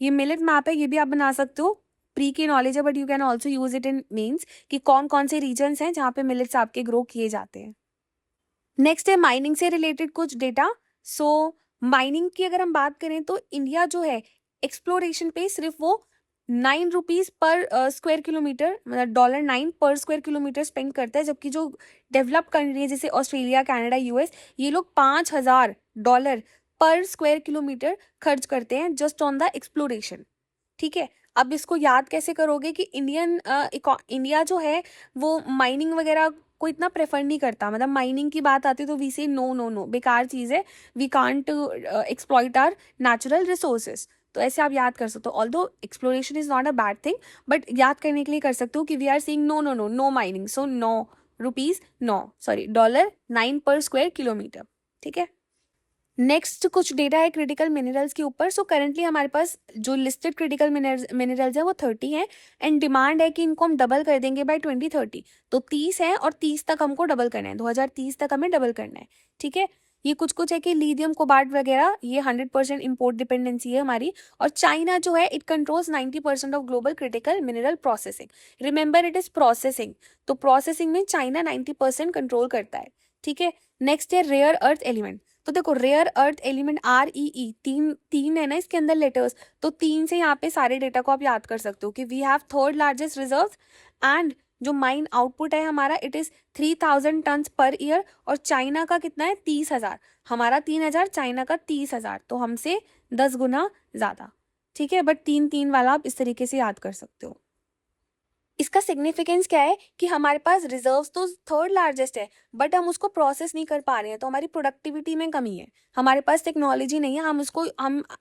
S1: ये मिलेट मैप है, ये भी आप बना सकते हो। प्री की नॉलेज है but you can also use it in means कि कौन कौन से रीजन्स हैं जहाँ पे मिलेट्स आपके ग्रो किए जाते हैं। नेक्स्ट है माइनिंग से रिलेटेड कुछ डेटा। सो माइनिंग की अगर हम बात करें तो इंडिया जो है एक्सप्लोरेशन पे सिर्फ वो 9 रुपीज पर स्क्वायर किलोमीटर, मतलब $9 पर स्क्वायर किलोमीटर स्पेंड करता है। जबकि जो डेवलप्ड कंट्री है जैसे ऑस्ट्रेलिया, कनाडा, यूएस, ये लोग $5,000 पर स्क्वायर किलोमीटर खर्च करते हैं जस्ट ऑन द एक्सप्लोरेशन, ठीक है। अब इसको याद कैसे करोगे कि इंडिया जो है वो माइनिंग वगैरह को इतना प्रेफर नहीं करता। मतलब माइनिंग की बात आती है तो वी से नो नो नो, बेकार चीज़ है, we can't exploit our natural resources. तो ऐसे आप याद कर सकते हो। Although exploration is not a bad thing, but याद करने के लिए कर सकते हो कि we are seeing no no no no mining. So $9 per square kilometre, ठीक है। नेक्स्ट कुछ डेटा है क्रिटिकल मिनरल्स के ऊपर। सो करेंटली हमारे पास जो लिस्टेड क्रिटिकल मिनरल्स है वो 30 है एंड डिमांड है कि इनको हम डबल कर देंगे बाय 2030। तो 30 है और 30 तक हमको डबल करना है, 2030 तक हमें डबल करना है, ठीक है। ये कुछ है कि लिथियम, कोबाल्ट वगैरह ये 100% इम्पोर्ट डिपेंडेंसी है हमारी। और चाइना जो है it controls 90% of global critical mineral processing. Remember it is processing, तो प्रोसेसिंग में चाइना 90% कंट्रोल करता है, ठीक है। नेक्स्ट है रेयर अर्थ एलिमेंट। तो देखो रेयर अर्थ एलिमेंट REE, तीन तीन है ना इसके अंदर लेटर्स। तो 3 से यहाँ पे सारे डेटा को आप याद कर सकते हो कि we have third largest reserve and जो माइन आउटपुट है हमारा it is 3000 ton per year. और चाइना का कितना है 30,000, हमारा 3,000, चाइना का 30,000, तो हमसे 10 गुना ज्यादा, ठीक है। बट 3-3 वाला आप इस तरीके से याद कर सकते हो। इसका सिग्निफिकेंस क्या है कि हमारे पास रिजर्व्स तो थर्ड लार्जेस्ट है बट हम उसको प्रोसेस नहीं कर पा रहे हैं, तो हमारी प्रोडक्टिविटी में कमी है। हमारे पास टेक्नोलॉजी नहीं है, हम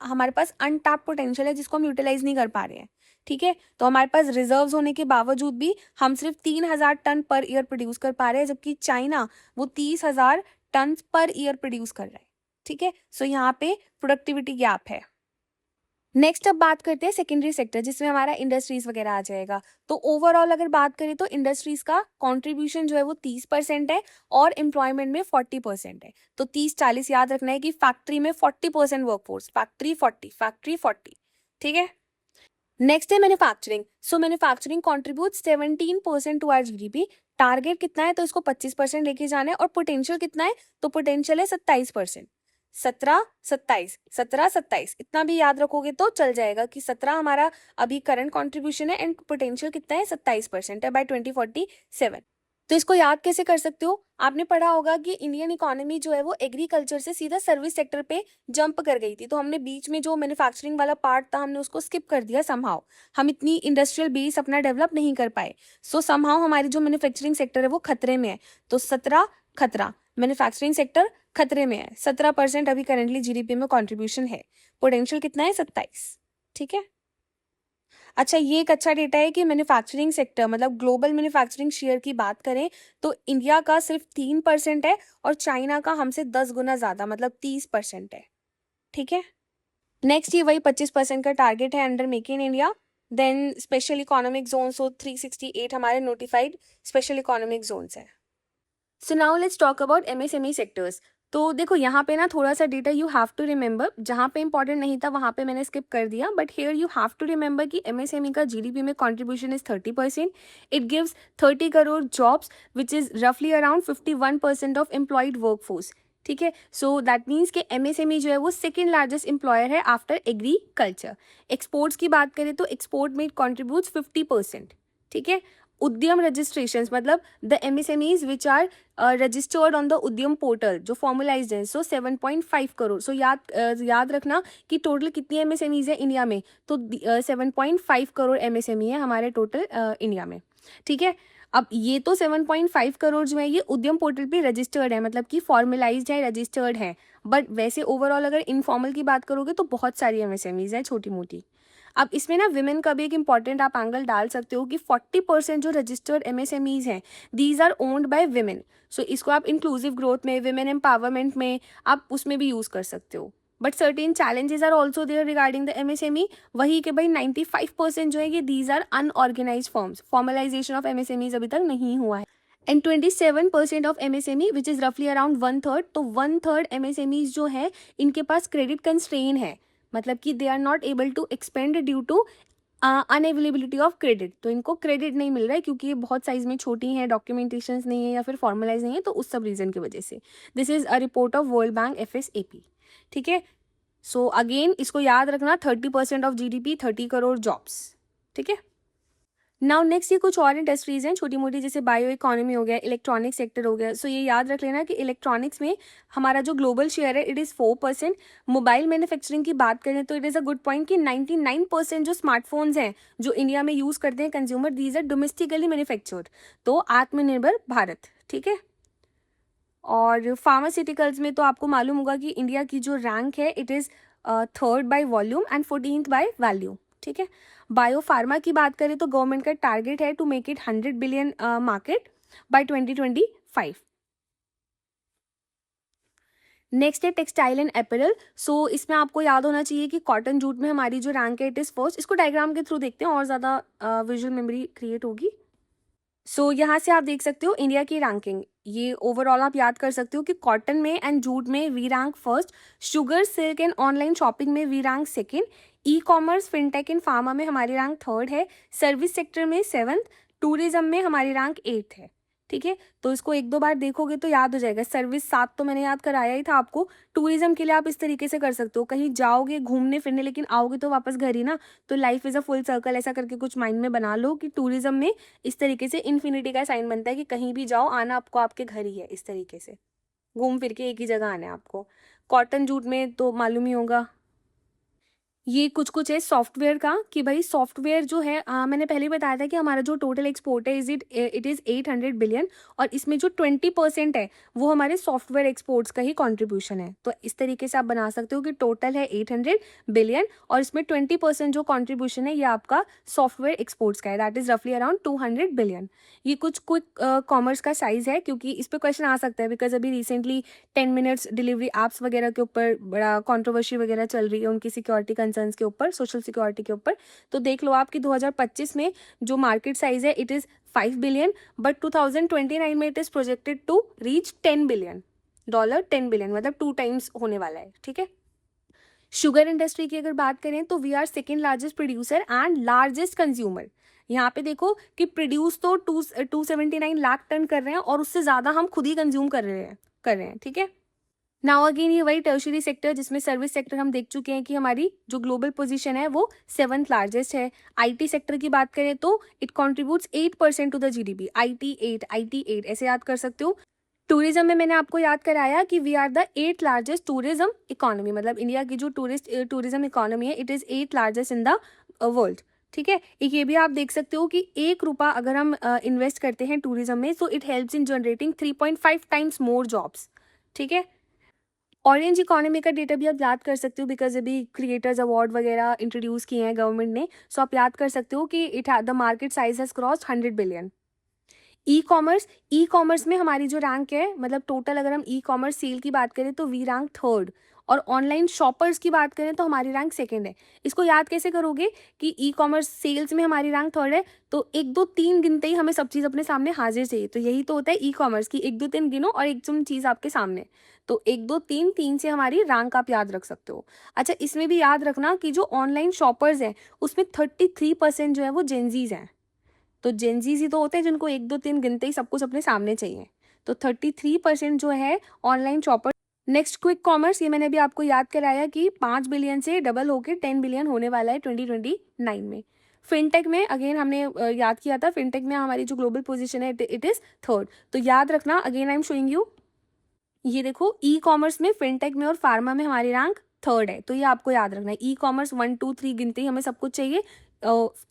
S1: हमारे पास अनटैप पोटेंशियल है जिसको हम यूटिलाइज नहीं कर पा रहे हैं, ठीक है। तो हमारे पास रिजर्व्स होने के बावजूद भी हम सिर्फ 3,000 टन पर ईयर प्रोड्यूस कर पा रहे हैं, जबकि चाइना वो 30,000 टन पर ईयर प्रोड्यूस कर रहा है, ठीक है। सो यहाँ पे प्रोडक्टिविटी गैप है। नेक्स्ट अब बात करते हैं सेकेंडरी सेक्टर, जिसमें हमारा इंडस्ट्रीज वगैरह आ जाएगा। तो ओवरऑल अगर बात करें तो इंडस्ट्रीज का कंट्रीब्यूशन जो है वो 30% है और एम्प्लॉयमेंट में 40% है। तो 30-40 याद रखना है कि फैक्ट्री में 40% वर्कफोर्स, फैक्ट्री 40, ठीक है। नेक्स्ट है manufacturing. So manufacturing contribute 17% to our GDP. Target कितना है तो इसको 25% लेके जाना है। और पोटेंशियल कितना है तो पोटेंशियल है 27%। 17, 27, 17, 27 इतना भी याद रखोगे तो चल जाएगा कि 17 हमारा अभी करंट कॉन्ट्रीब्यूशन है एंड पोटेंशियल कितना है 27% है बाय 2047। तो इसको याद कैसे कर सकते हो? आपने पढ़ा होगा कि इंडियन इकोनॉमी जो है वो एग्रीकल्चर से सीधा सर्विस सेक्टर पे जंप कर गई थी, तो हमने बीच में जो मैन्युफैक्चरिंग वाला पार्ट था हमने उसको स्किप कर दिया समहाउ। हम इतनी इंडस्ट्रियल बेस अपना डेवलप नहीं कर पाए, सो समहाउ हमारी जो मैन्युफैक्चरिंग सेक्टर है वो खतरे में है। तो 17 खतरा, मैन्युफैक्चरिंग सेक्टर खतरे में है। 17% अभी करेंटली जीडीपी में कॉन्ट्रीब्यूशन है, पोटेंशियल कितना है? 27। ठीक है। अच्छा, ये एक अच्छा डेटा है कि मैन्युफैक्चरिंग सेक्टर मतलब ग्लोबल मैन्युफैक्चरिंग शेयर की बात करें तो इंडिया का सिर्फ 3% है और चाइना का हमसे 10 गुना ज़्यादा मतलब 30% है। ठीक है। नेक्स्ट ये वही 25% का टारगेट है under make in India. Then special economic zone, so 368 हमारे नोटिफाइड स्पेशल इकोनॉमिक जोन्स है। So now let's talk about MSME sectors. तो देखो यहाँ पे ना थोड़ा सा data you have to remember, जहाँ पे इंपॉर्टेंट नहीं था वहाँ पे मैंने स्किप कर दिया, but here you have to remember कि एमएसएमई का जीडीपी में contribution is 30%। It gives 30 crore jobs which is रफली अराउंड 51% ऑफ एम्प्लॉयड वर्कफोर्स। ठीक है। सो दैट मीन्स कि एमएसएमई जो है वो सेकेंड लार्जेस्ट एम्प्लॉयर है आफ्टर एग्रीकल्चर। एक्सपोर्ट्स की बात करें तो एक्सपोर्ट में कॉन्ट्रीब्यूट्स 50%। ठीक है। उद्यम रजिस्ट्रेशंस मतलब the MSMEs which are registered on the Udyam portal जो फॉर्मलाइज्ड है, सो 7.5 करोड़। सो याद रखना कि टोटल कितनी एमएसएमईज है इंडिया में, तो 7.5 करोड़ एमएसएमई है हमारे टोटल इंडिया में। ठीक है। अब ये तो 7.5 करोड़ जो है ये उद्यम पोर्टल पे रजिस्टर्ड है, मतलब कि फॉर्मलाइज्ड है, रजिस्टर्ड है। बट वैसे ओवरऑल अगर इनफॉर्मल की बात करोगे तो बहुत सारी एमएसएमईज है छोटी मोटी। अब इसमें ना विमेन का भी एक इंपॉर्टेंट आप एंगल डाल सकते हो कि 40% जो रजिस्टर्ड एमएसएमईज हैं these are owned by women. So इसको आप इंक्लूसिव ग्रोथ में, विमेन एम्पावरमेंट में आप उसमें भी यूज़ कर सकते हो। But certain challenges are also there regarding the MSME. वही कि भाई 95% जो है ये these are unorganised forms, formalisation of MSMEs अभी तक नहीं हुआ है। And 27% of MSME which is रफली अराउंड 1/3, तो 1/3 एमएसएमईज जो है इनके पास क्रेडिट कंस्ट्रेन है, मतलब कि they are not able to expand due to unavailability of credit. तो इनको क्रेडिट नहीं मिल रहा है क्योंकि ये बहुत साइज में छोटी हैं, डॉक्यूमेंटेशन नहीं है या फिर फॉर्मलाइज नहीं है, तो उस सब रीजन की वजह से। This is a report of world bank FSAP। ठीक है। सो अगेन इसको याद रखना, 30% ऑफ जीडीपी, 30 करोड़ जॉब्स। ठीक है। नाउ नेक्स्ट ये कुछ और इंडस्ट्रीज हैं छोटी मोटी, जैसे बायो इकोनॉमी हो गया, इलेक्ट्रॉनिक सेक्टर हो गया। सो ये याद रख लेना कि इलेक्ट्रॉनिक्स में हमारा जो ग्लोबल शेयर है इट इज़ 4%। मोबाइल मैन्युफैक्चरिंग की बात करें तो it is a good point कि 99% जो स्मार्टफोन्स हैं जो इंडिया में यूज़ करते हैं consumer, these are domestically manufactured. तो आत्मनिर्भर भारत। ठीक है। और फार्मास्यूटिकल्स में तो आपको मालूम होगा कि इंडिया की जो रैंक है it is 3rd by volume and 14th by value. ठीक है। बायो फार्मा की बात करें तो गवर्नमेंट का टारगेट है to make it 100 billion market by 2025। Next है टेक्सटाइल एंड अपैरल। सो इसमें आपको याद होना चाहिए कि कॉटन जूट में हमारी जो रैंक है इट इज़ फर्स्ट। इसको डायग्राम के थ्रू देखते हैं और ज़्यादा विजुअल मेमोरी क्रिएट होगी। सो यहाँ से आप देख सकते हो इंडिया की रैंकिंग, ये ओवरऑल आप याद कर सकते हो कि कॉटन में एंड जूट में we rank first, sugar, silk and online shopping में we rank second, e-commerce, fintech and pharma में हमारी रैंक 3rd है, सर्विस सेक्टर में 7th, टूरिज्म में हमारी रैंक 8th है। ठीक है। तो इसको एक दो बार देखोगे तो याद हो जाएगा। सर्विस 7 तो मैंने याद कराया ही था आपको। टूरिज्म के लिए आप इस तरीके से कर सकते हो, कहीं जाओगे घूमने फिरने लेकिन आओगे तो वापस घर ही ना, तो life is a full circle, ऐसा करके कुछ माइंड में बना लो कि टूरिज्म में इस तरीके से इन्फिनिटी का साइन बनता है कि कहीं भी जाओ आना आपको आपके घर ही है, इस तरीके से घूम फिर के एक ही जगह आना है आपको। कॉटन जूट में तो मालूम ही होगा। ये कुछ है सॉफ्टवेयर का कि भाई सॉफ्टवेयर जो है मैंने पहले ही बताया था कि हमारा जो टोटल एक्सपोर्ट है इट इज़ 800 बिलियन, और इसमें जो 20% है वो हमारे सॉफ्टवेयर एक्सपोर्ट्स का ही कंट्रीब्यूशन है। तो इस तरीके से आप बना सकते हो कि टोटल है 800 बिलियन और इसमें 20% जो कंट्रीब्यूशन है ये आपका सॉफ्टवेयर एक्सपोर्ट्स का है, दैट इज़ रफली अराउंड 200 बिलियन। ये कुछ क्विक कॉमर्स का साइज़ है क्योंकि इस पर क्वेश्चन आ सकता है बिकॉज अभी रिसेंटली 10 मिनट्स डिलीवरी ऐप्स वगैरह के ऊपर बड़ा कंट्रोवर्सी वगैरह चल रही है, उनकी सिक्योरिटी कंसर्न्स के ऊपर, सोशल सिक्योरिटी के ऊपर। तो देख लो आप कि 2025 में जो मार्केट साइज है इट इज़ 5 बिलियन, बट 2029 में it is projected to reach $10 billion, 10 billion मतलब 2 टाइम्स होने वाला है। ठीक है। शुगर इंडस्ट्री की अगर बात करें तो we are second largest producer and largest consumer. यहाँ पे देखो कि प्रोड्यूस तो 279 लाख टन कर रहे हैं और उससे ज़्यादा हम खुद ही कंज्यूम कर रहे हैं। ठीक है। नाउ अगेन ये वही टर्शियरी सेक्टर जिसमें सर्विस सेक्टर हम देख चुके हैं कि हमारी जो ग्लोबल पोजीशन है वो 7th लार्जेस्ट है। आईटी सेक्टर की बात करें तो it contributes 8% to the GDP. IT 8 ऐसे याद कर सकते हो। टूरिज्म में मैंने आपको याद कराया कि we are the 8th largest tourism economy, मतलब इंडिया की जो टूरिज्म इकोनॉमी है it is 8th largest in the world. ठीक है, एक ये भी आप देख सकते हो कि 1 रुपया अगर हम इन्वेस्ट करते हैं टूरिज्म में so it helps in generating 3.5 times more jobs. ठीक है, ऑरेंज इकोनॉमी का डेटा भी आप याद कर सकते हो बिकॉज अभी क्रिएटर्स अवार्ड वगैरह इंट्रोड्यूस किए हैं गवर्नमेंट ने, सो आप याद कर सकते हो कि the market size has cross 100 billion. E commerce में हमारी जो रैंक है, मतलब टोटल अगर हम ई कॉमर्स सेल की बात करें तो वी रैंक 3rd, और ऑनलाइन शॉपर्स की बात करें तो हमारी रैंक 2nd है। इसको याद कैसे करोगे कि ई कॉमर्स सेल्स में हमारी रैंक 3rd है, तो 1 2 3 गिनते ही हमें सब चीज़ अपने सामने हाजिर चाहिए, तो यही तो होता है ई कॉमर्स की 1 2 3 गिनो और एक तुम चीज़ आपके सामने, तो 1 2 3 3 से हमारी रैंक आप याद रख सकते हो। अच्छा, इसमें भी याद रखना कि जो ऑनलाइन शॉपर्स हैं उसमें 33% जो है वो जेंजीज हैं, तो जेंजीज ही तो होते हैं जिनको 1 2 3 गिनते ही सब कुछ अपने सामने चाहिए, तो 33% जो है online shopper. Next quick commerce, ये मैंने अभी आपको याद कराया कि 5 बिलियन से डबल होकर 10 बिलियन होने वाला है 2029 में। फिनटेक में अगेन हमने याद किया था, फिनटेक में हमारी जो ग्लोबल पोजीशन है इट इज़ 3rd, तो याद रखना again I am showing you, ये देखो ई कॉमर्स में, फिनटेक में और फार्मा में हमारी रैंक 3rd है, तो ये आपको याद रखना है। ई कॉमर्स 1 2 3 गिनते ही हमें सब कुछ चाहिए,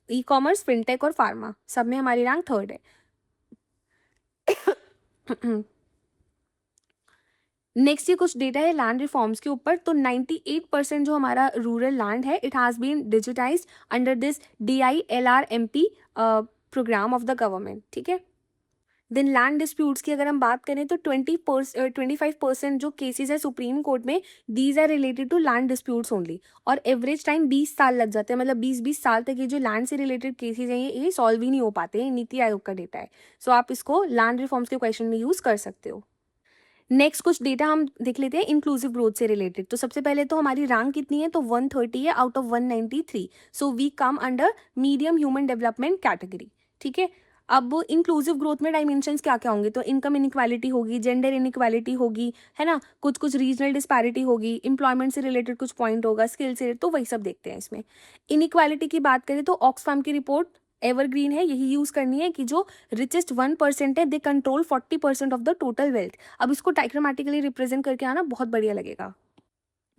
S1: ई कॉमर्स फिनटेक और फार्मा सब में हमारी रैंक 3rd है। नेक्स्ट ये कुछ डेटा है लैंड रिफॉर्म्स के ऊपर, तो 98% जो हमारा रूरल लैंड है it has been digitised under this DILRMP programme of the government. ठीक है, देन लैंड डिस्प्यूट्स की अगर हम बात करें तो 25% जो केसेस है सुप्रीम कोर्ट में, these are related to land disputes only, और एवरेज टाइम 20 साल लग जाते हैं, मतलब 20 साल तक ये जो लैंड से रिलेटेड केसेस हैं ये सॉल्व ही नहीं हो पाते हैं, नीति आयोग का डेटा है, सो आप इसको लैंड रिफॉर्म्स के क्वेश्चन में यूज़ कर सकते हो। नेक्स्ट कुछ डेटा हम देख लेते हैं इंक्लूसिव ग्रोथ से रिलेटेड, तो सबसे पहले तो हमारी रैंक कितनी है, तो 130 है out of 193, so we come under medium human development category. ठीक है, अब इंक्लूसिव ग्रोथ में डायमेंशंस क्या क्या होंगे, तो इनकम इनक्वालिटी होगी, जेंडर इनक्वालिटी होगी, है ना, कुछ कुछ रीजनल डिस्पैरिटी होगी, एम्प्लॉयमेंट से रिलेटेड कुछ पॉइंट होगा, स्किल से, तो वही सब देखते हैं इसमें। इनक्वालिटी की बात करें तो ऑक्सफैम की रिपोर्ट एवरग्रीन है, यही यूज करनी है कि जो रिचेस्ट 1% है they control 40% of the total wealth. अब इसको डायग्रामेटिकली रिप्रेजेंट करके आना बहुत बढ़िया लगेगा,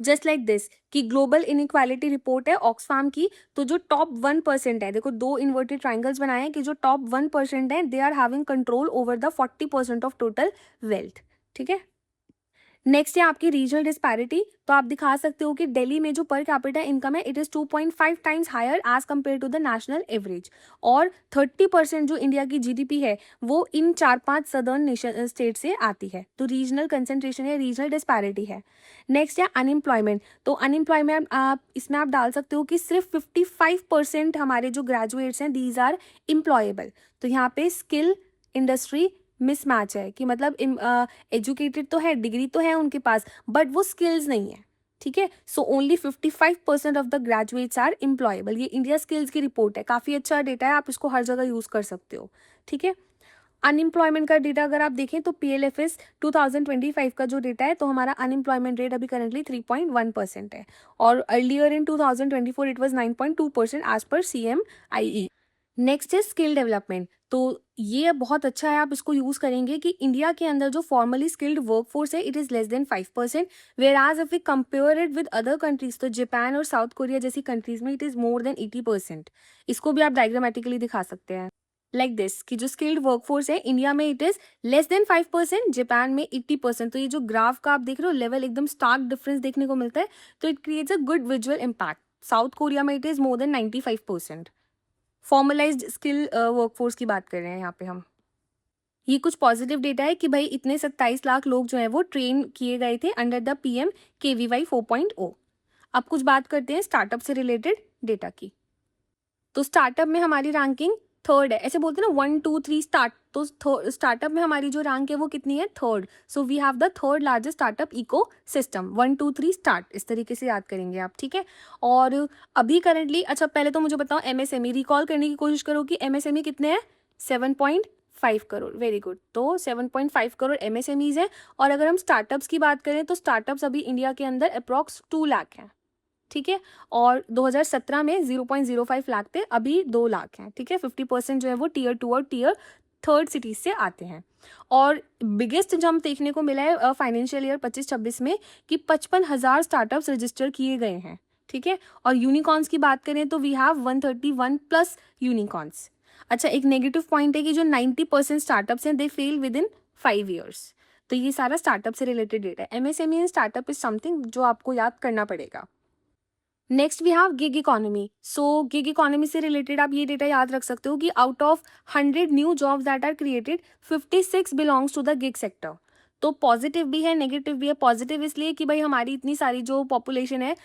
S1: जस्ट लाइक दिस कि ग्लोबल इनइक्वालिटी रिपोर्ट है ऑक्सफाम की, तो जो टॉप 1% है, देखो 2 इन्वर्टेड ट्राइंगल्स बनाए हैं कि जो टॉप 1% है they are having control over the 40% of total wealth. ठीक है, नेक्स्ट है आपकी रीजनल डिस्पैरिटी, तो आप दिखा सकते हो कि दिल्ली में जो पर कैपिटा इनकम है it is 2.5 times higher as compare to the national average, और 30% जो इंडिया की जीडीपी है वो इन 4-5 सदर्न नेशन स्टेट से आती है, तो रीजनल कंसेंट्रेशन या रीजनल डिस्पैरिटी है। नेक्स्ट है अनएम्प्लॉयमेंट, तो अनएम्प्लॉयमेंट आप इसमें आप डाल सकते हो कि सिर्फ 55% हमारे जो ग्रेजुएट्स हैं दीज आर एम्प्लॉयबल, तो यहाँ पे स्किल इंडस्ट्री मिसमैच है कि मतलब एजुकेटेड तो है, डिग्री तो है उनके पास, बट वो स्किल्स नहीं है। ठीक है, so only 55% of the graduates are employable, ये इंडिया स्किल्स की रिपोर्ट है, काफ़ी अच्छा डेटा है, आप इसको हर जगह यूज़ कर सकते हो। ठीक है, अनएम्प्लॉयमेंट का डेटा अगर आप देखें तो PLFS 2025 का जो डेटा है, तो हमारा अनएम्प्लॉयमेंट रेट अभी करंटली 3.1% है, और earlier in 2024 it was 9.2% as per CMIE। Next है स्किल डेवलपमेंट, तो ये बहुत अच्छा है, आप इसको यूज़ करेंगे कि इंडिया के अंदर जो फॉर्मली स्किल्ड वर्कफोर्स है it is less than 5%, whereas if we compare it with other countries, तो जापान और साउथ कोरिया जैसी कंट्रीज में इट इज़ मोर देन 80%। इसको भी आप डायग्रामेटिकली दिखा सकते हैं लाइक दिस कि जो स्किल्ड वर्कफोर्स है इंडिया में it is less than 5%, Japan में 80%, तो ये जो ग्राफ का आप देख रहे हो लेवल एकदम स्टार्क डिफरेंस देखने को मिलता है, तो it creates a good visual impact. South Korea में it is more than 95%। Formalised skill workforce की बात कर रहे हैं यहाँ पे हम। ये कुछ पॉजिटिव डेटा है कि भाई इतने 27 लाख लोग जो है वो ट्रेन किए गए थे अंडर द PMKVY 4.0। अब कुछ बात करते हैं स्टार्टअप से रिलेटेड डेटा की, तो स्टार्टअप में हमारी रैंकिंग 3rd है, ऐसे बोलते हैं ना 1 2 3 स्टार्ट, तो स्टार्टअप में हमारी जो रैंक है वो कितनी है 3rd, so we have the 3rd largest startup ecosystem, 1 2 3 start, इस तरीके से याद करेंगे आप। ठीक है, और अभी करंटली, अच्छा पहले तो मुझे बताओ MSME, रिकॉल करने की कोशिश करो कि MSME कितने हैं, 5 करोड़, वेरी गुड। तो 7.5 करोड़ MSMEs हैं। और अगर हम स्टार्टअप्स की बात करें तो स्टार्टअप्स अभी इंडिया के अंदर अप्रॉक्स 2 लाख हैं, ठीक है। और 2017 में 0.05 लाख थे, अभी 2 लाख हैं, ठीक है। 50% जो है वो टीयर 2 और टीयर 3 सिटीज से आते हैं। और बिगेस्ट जंप देखने को मिला है फाइनेंशियल ईयर 25-26 में कि 55,000 स्टार्टअप्स रजिस्टर किए गए हैं, ठीक है। और यूनिकॉर्न्स की बात करें तो वी हैव 131 प्लस यूनिकॉर्न्स। अच्छा, एक नेगेटिव पॉइंट है कि जो 90% स्टार्टअप्स हैं they fail within 5 years. तो ये सारा स्टार्टअप से रिलेटेड डेटा है। MSME and startup is something जो आपको याद करना पड़ेगा। Next we have gig economy. So gig economy से रिलेटेड आप ये डेटा याद रख सकते हो कि out of 100 new jobs that are created 56 belongs to the gig sector. तो पॉजिटिव भी है, नेगेटिव भी है। पॉजिटिव इसलिए कि भाई हमारी इतनी सारी जो पॉपुलेशन है,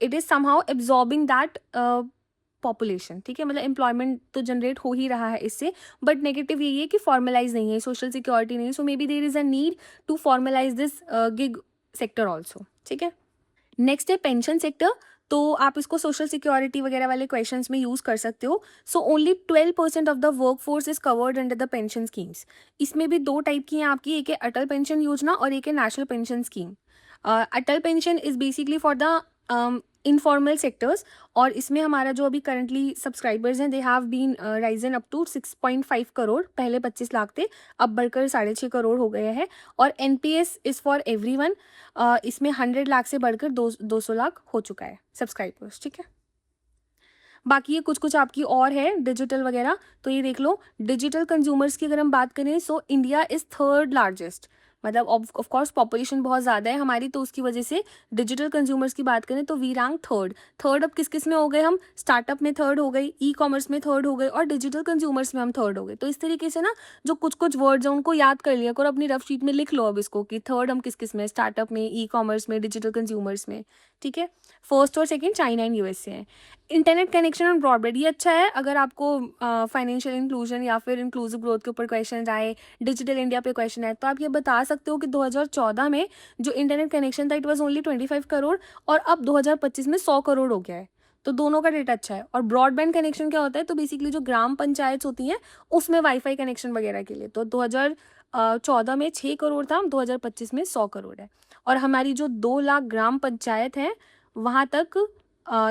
S1: it is somehow absorbing that population, ठीक है। मतलब एम्प्लॉयमेंट तो जनरेट हो ही रहा है इससे। बट नेगेटिव यही है कि फॉर्मलाइज नहीं है, सोशल सिक्योरिटी नहीं है। So maybe there is a need to formalise this gig sector also, ठीक है। नेक्स्ट है पेंशन सेक्टर। तो आप इसको सोशल सिक्योरिटी वगैरह वाले क्वेश्चंस में यूज कर सकते हो। So only 12% of the work force is covered under the pension schemes. इसमें भी दो टाइप की हैं आपकी, एक है अटल पेंशन योजना और एक है national pension scheme. Atal pension is basically for the informal sectors. और इसमें हमारा जो अभी करंटली सब्सक्राइबर्स हैं they have been risen up to 6.5 crore. पहले 25 लाख थे, अब बढ़कर 6.5 करोड़ हो गए हैं। और NPS इज़ फॉर एवरीवन। इसमें 100 लाख से बढ़कर 200 लाख हो चुका है सब्सक्राइबर्स, ठीक है। बाकी ये कुछ कुछ आपकी और है डिजिटल वगैरह, तो ये देख लो। डिजिटल कंज्यूमर्स की अगर हम बात करें so India is 3rd largest. मतलब ऑफ कोर्स पॉपुलेशन बहुत ज़्यादा है हमारी, तो उसकी वजह से डिजिटल कंज्यूमर्स की बात करें तो वी रैंक 3rd। थर्ड अब किस किस में हो गए हम? स्टार्टअप में 3rd हो गई, E-कॉमर्स में 3rd हो गए, और डिजिटल कंज्यूमर्स में हम 3rd हो गए। तो इस तरीके से ना जो कुछ कुछ वर्ड्स हैं उनको याद कर लिया करो, अपनी रफ शीट में लिख लो अब इसको कि 3rd हम किस किस में, स्टार्टअप में, E-कॉमर्स में, डिजिटल कंज्यूमर्स में, ठीक है। फर्स्ट और सेकेंड चाइना एंड USA है। इंटरनेट कनेक्शन और ब्रॉडबैंड, ये अच्छा है अगर आपको फाइनेंशियल इंक्लूजन या फिर इंक्लूसिव ग्रोथ के ऊपर क्वेश्चन आए, डिजिटल इंडिया पे क्वेश्चन आए, तो आप ये बता सकते हो कि 2014 में जो इंटरनेट कनेक्शन था इट वाज ओनली 25 करोड़ और अब 2025 में 100 करोड़ हो गया है। तो दोनों का डेटा अच्छा है। और ब्रॉडबैंड कनेक्शन क्या होता है? तो बेसिकली जो ग्राम पंचायत होती हैं उसमें वाईफाई कनेक्शन वगैरह के लिए, तो 2014 में 6 करोड़ था, 2025 में 100 करोड़ है। और हमारी जो 2 लाख ग्राम पंचायत हैं वहाँ तक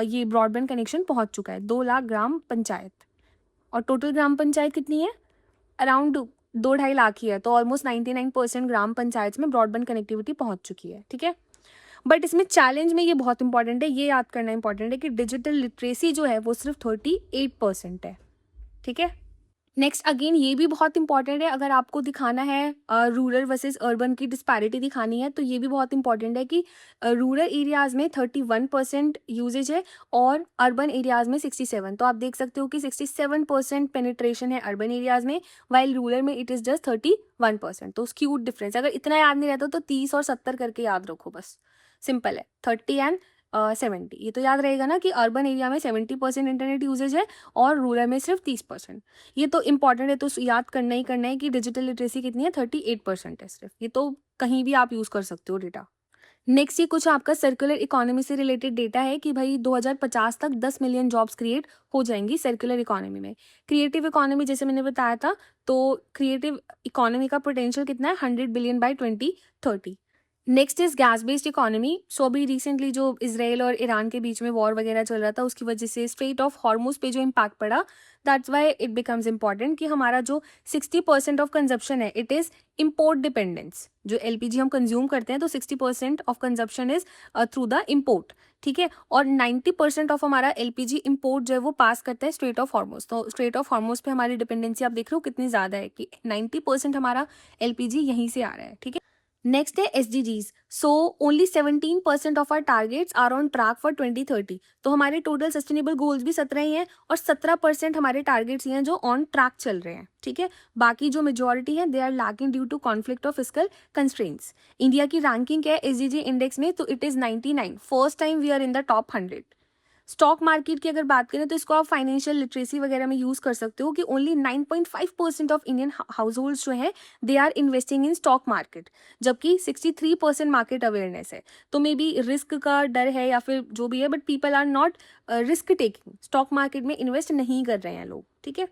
S1: ये ब्रॉडबैंड कनेक्शन पहुंच चुका है, 2 लाख ग्राम पंचायत। और टोटल ग्राम पंचायत कितनी है? अराउंड 2-2.5 लाख ही है। तो ऑलमोस्ट 99% ग्राम पंचायत में ब्रॉडबैंड कनेक्टिविटी पहुंच चुकी है, ठीक है। बट इसमें चैलेंज में ये बहुत इंपॉर्टेंट है, ये याद करना इंपॉर्टेंट है कि डिजिटल लिटरेसी जो है वो सिर्फ 38% है, ठीक है। नेक्स्ट अगेन ये भी बहुत इंपॉर्टेंट है, अगर आपको दिखाना है रूरल वर्सेस अर्बन की डिस्पैरिटी दिखानी है तो ये भी बहुत इंपॉर्टेंट है कि रूरल एरियाज़ में 31% यूजेज है और अर्बन एरियाज़ में 67। तो आप देख सकते हो कि 67% पेनिट्रेशन है अर्बन एरियाज़ में, वाइल रूरल में इट इज़ जस्ट 31%। तो स्क्यूड डिफरेंस, अगर इतना याद नहीं रहता तो 30 और 70 करके याद रखो, बस सिंपल है। 30 एंड 70, ये तो याद रहेगा ना कि अर्बन एरिया में 70% इंटरनेट यूजेज है और रूरल में सिर्फ 30%। ये तो इंपॉर्टेंट है, तो याद करना है कि डिजिटल लिटरेसी कितनी है, 38% है सिर्फ। ये तो कहीं भी आप यूज़ कर सकते हो डेटा। नेक्स्ट ये कुछ आपका सर्कुलर इकोनॉमी से रिलेटेड डेटा है कि भाई 2050 तक 10 मिलियन जॉब्स क्रिएट हो जाएंगी सर्कुलर इकोनॉमी में। क्रिएटिव इकोनॉमी जैसे मैंने बताया था, तो क्रिएटिव इकोनॉमी का पोटेंशियल कितना है? 100 billion by 2030। Next is gas based economy. So अभी रिसेंटली जो इसराइल और ईरान के बीच में वॉर वगैरह चल रहा था उसकी वजह से स्ट्रेट ऑफ हॉर्मुज पे जो इम्पैक्ट पड़ा, that's why it becomes important कि हमारा जो 60% ऑफ कंजप्शन है इट इज़ इम्पोर्ट डिपेंडेंस। जो LPG हम कंज्यूम करते हैं तो 60% of consumption is through the import, ठीक है। और 90% ऑफ हमारा LPG इम्पोर्ट जो है वो पास करता है स्ट्रेट ऑफ हॉर्मुज। तो स्ट्रेट ऑफ हॉर्मुज पे हमारी डिपेंडेंसी आप देख रहे हो कितनी ज़्यादा है कि 90% हमारा LPG यहीं से आ रहा है, ठीक है। नेक्स्ट है SDGs। So only 17% of our targets are on track for 2030। तो हमारे टोटल सस्टेनेबल गोल्स भी 17 ही हैं और 17% हमारे टारगेट्स ही हैं जो ऑन ट्रैक चल रहे हैं, ठीक है। बाकी जो मेजॉरिटी है they are lacking due to conflict of fiscal constraints. India की रैंकिंग क्या है SDG इंडेक्स में? तो it is 99, first time we are in the top 100। Stock market की अगर बात करें तो इसको आप फाइनेंशियल लिटरेसी वगैरह में यूज़ कर सकते हो कि only 9.5% of Indian household जो है they are investing in stock market, जबकि 63% मार्केट अवेयरनेस है। तो मे बी रिस्क का डर है या फिर जो भी है, but people are not risk taking, stock market में इन्वेस्ट नहीं कर रहे हैं लोग, ठीक है।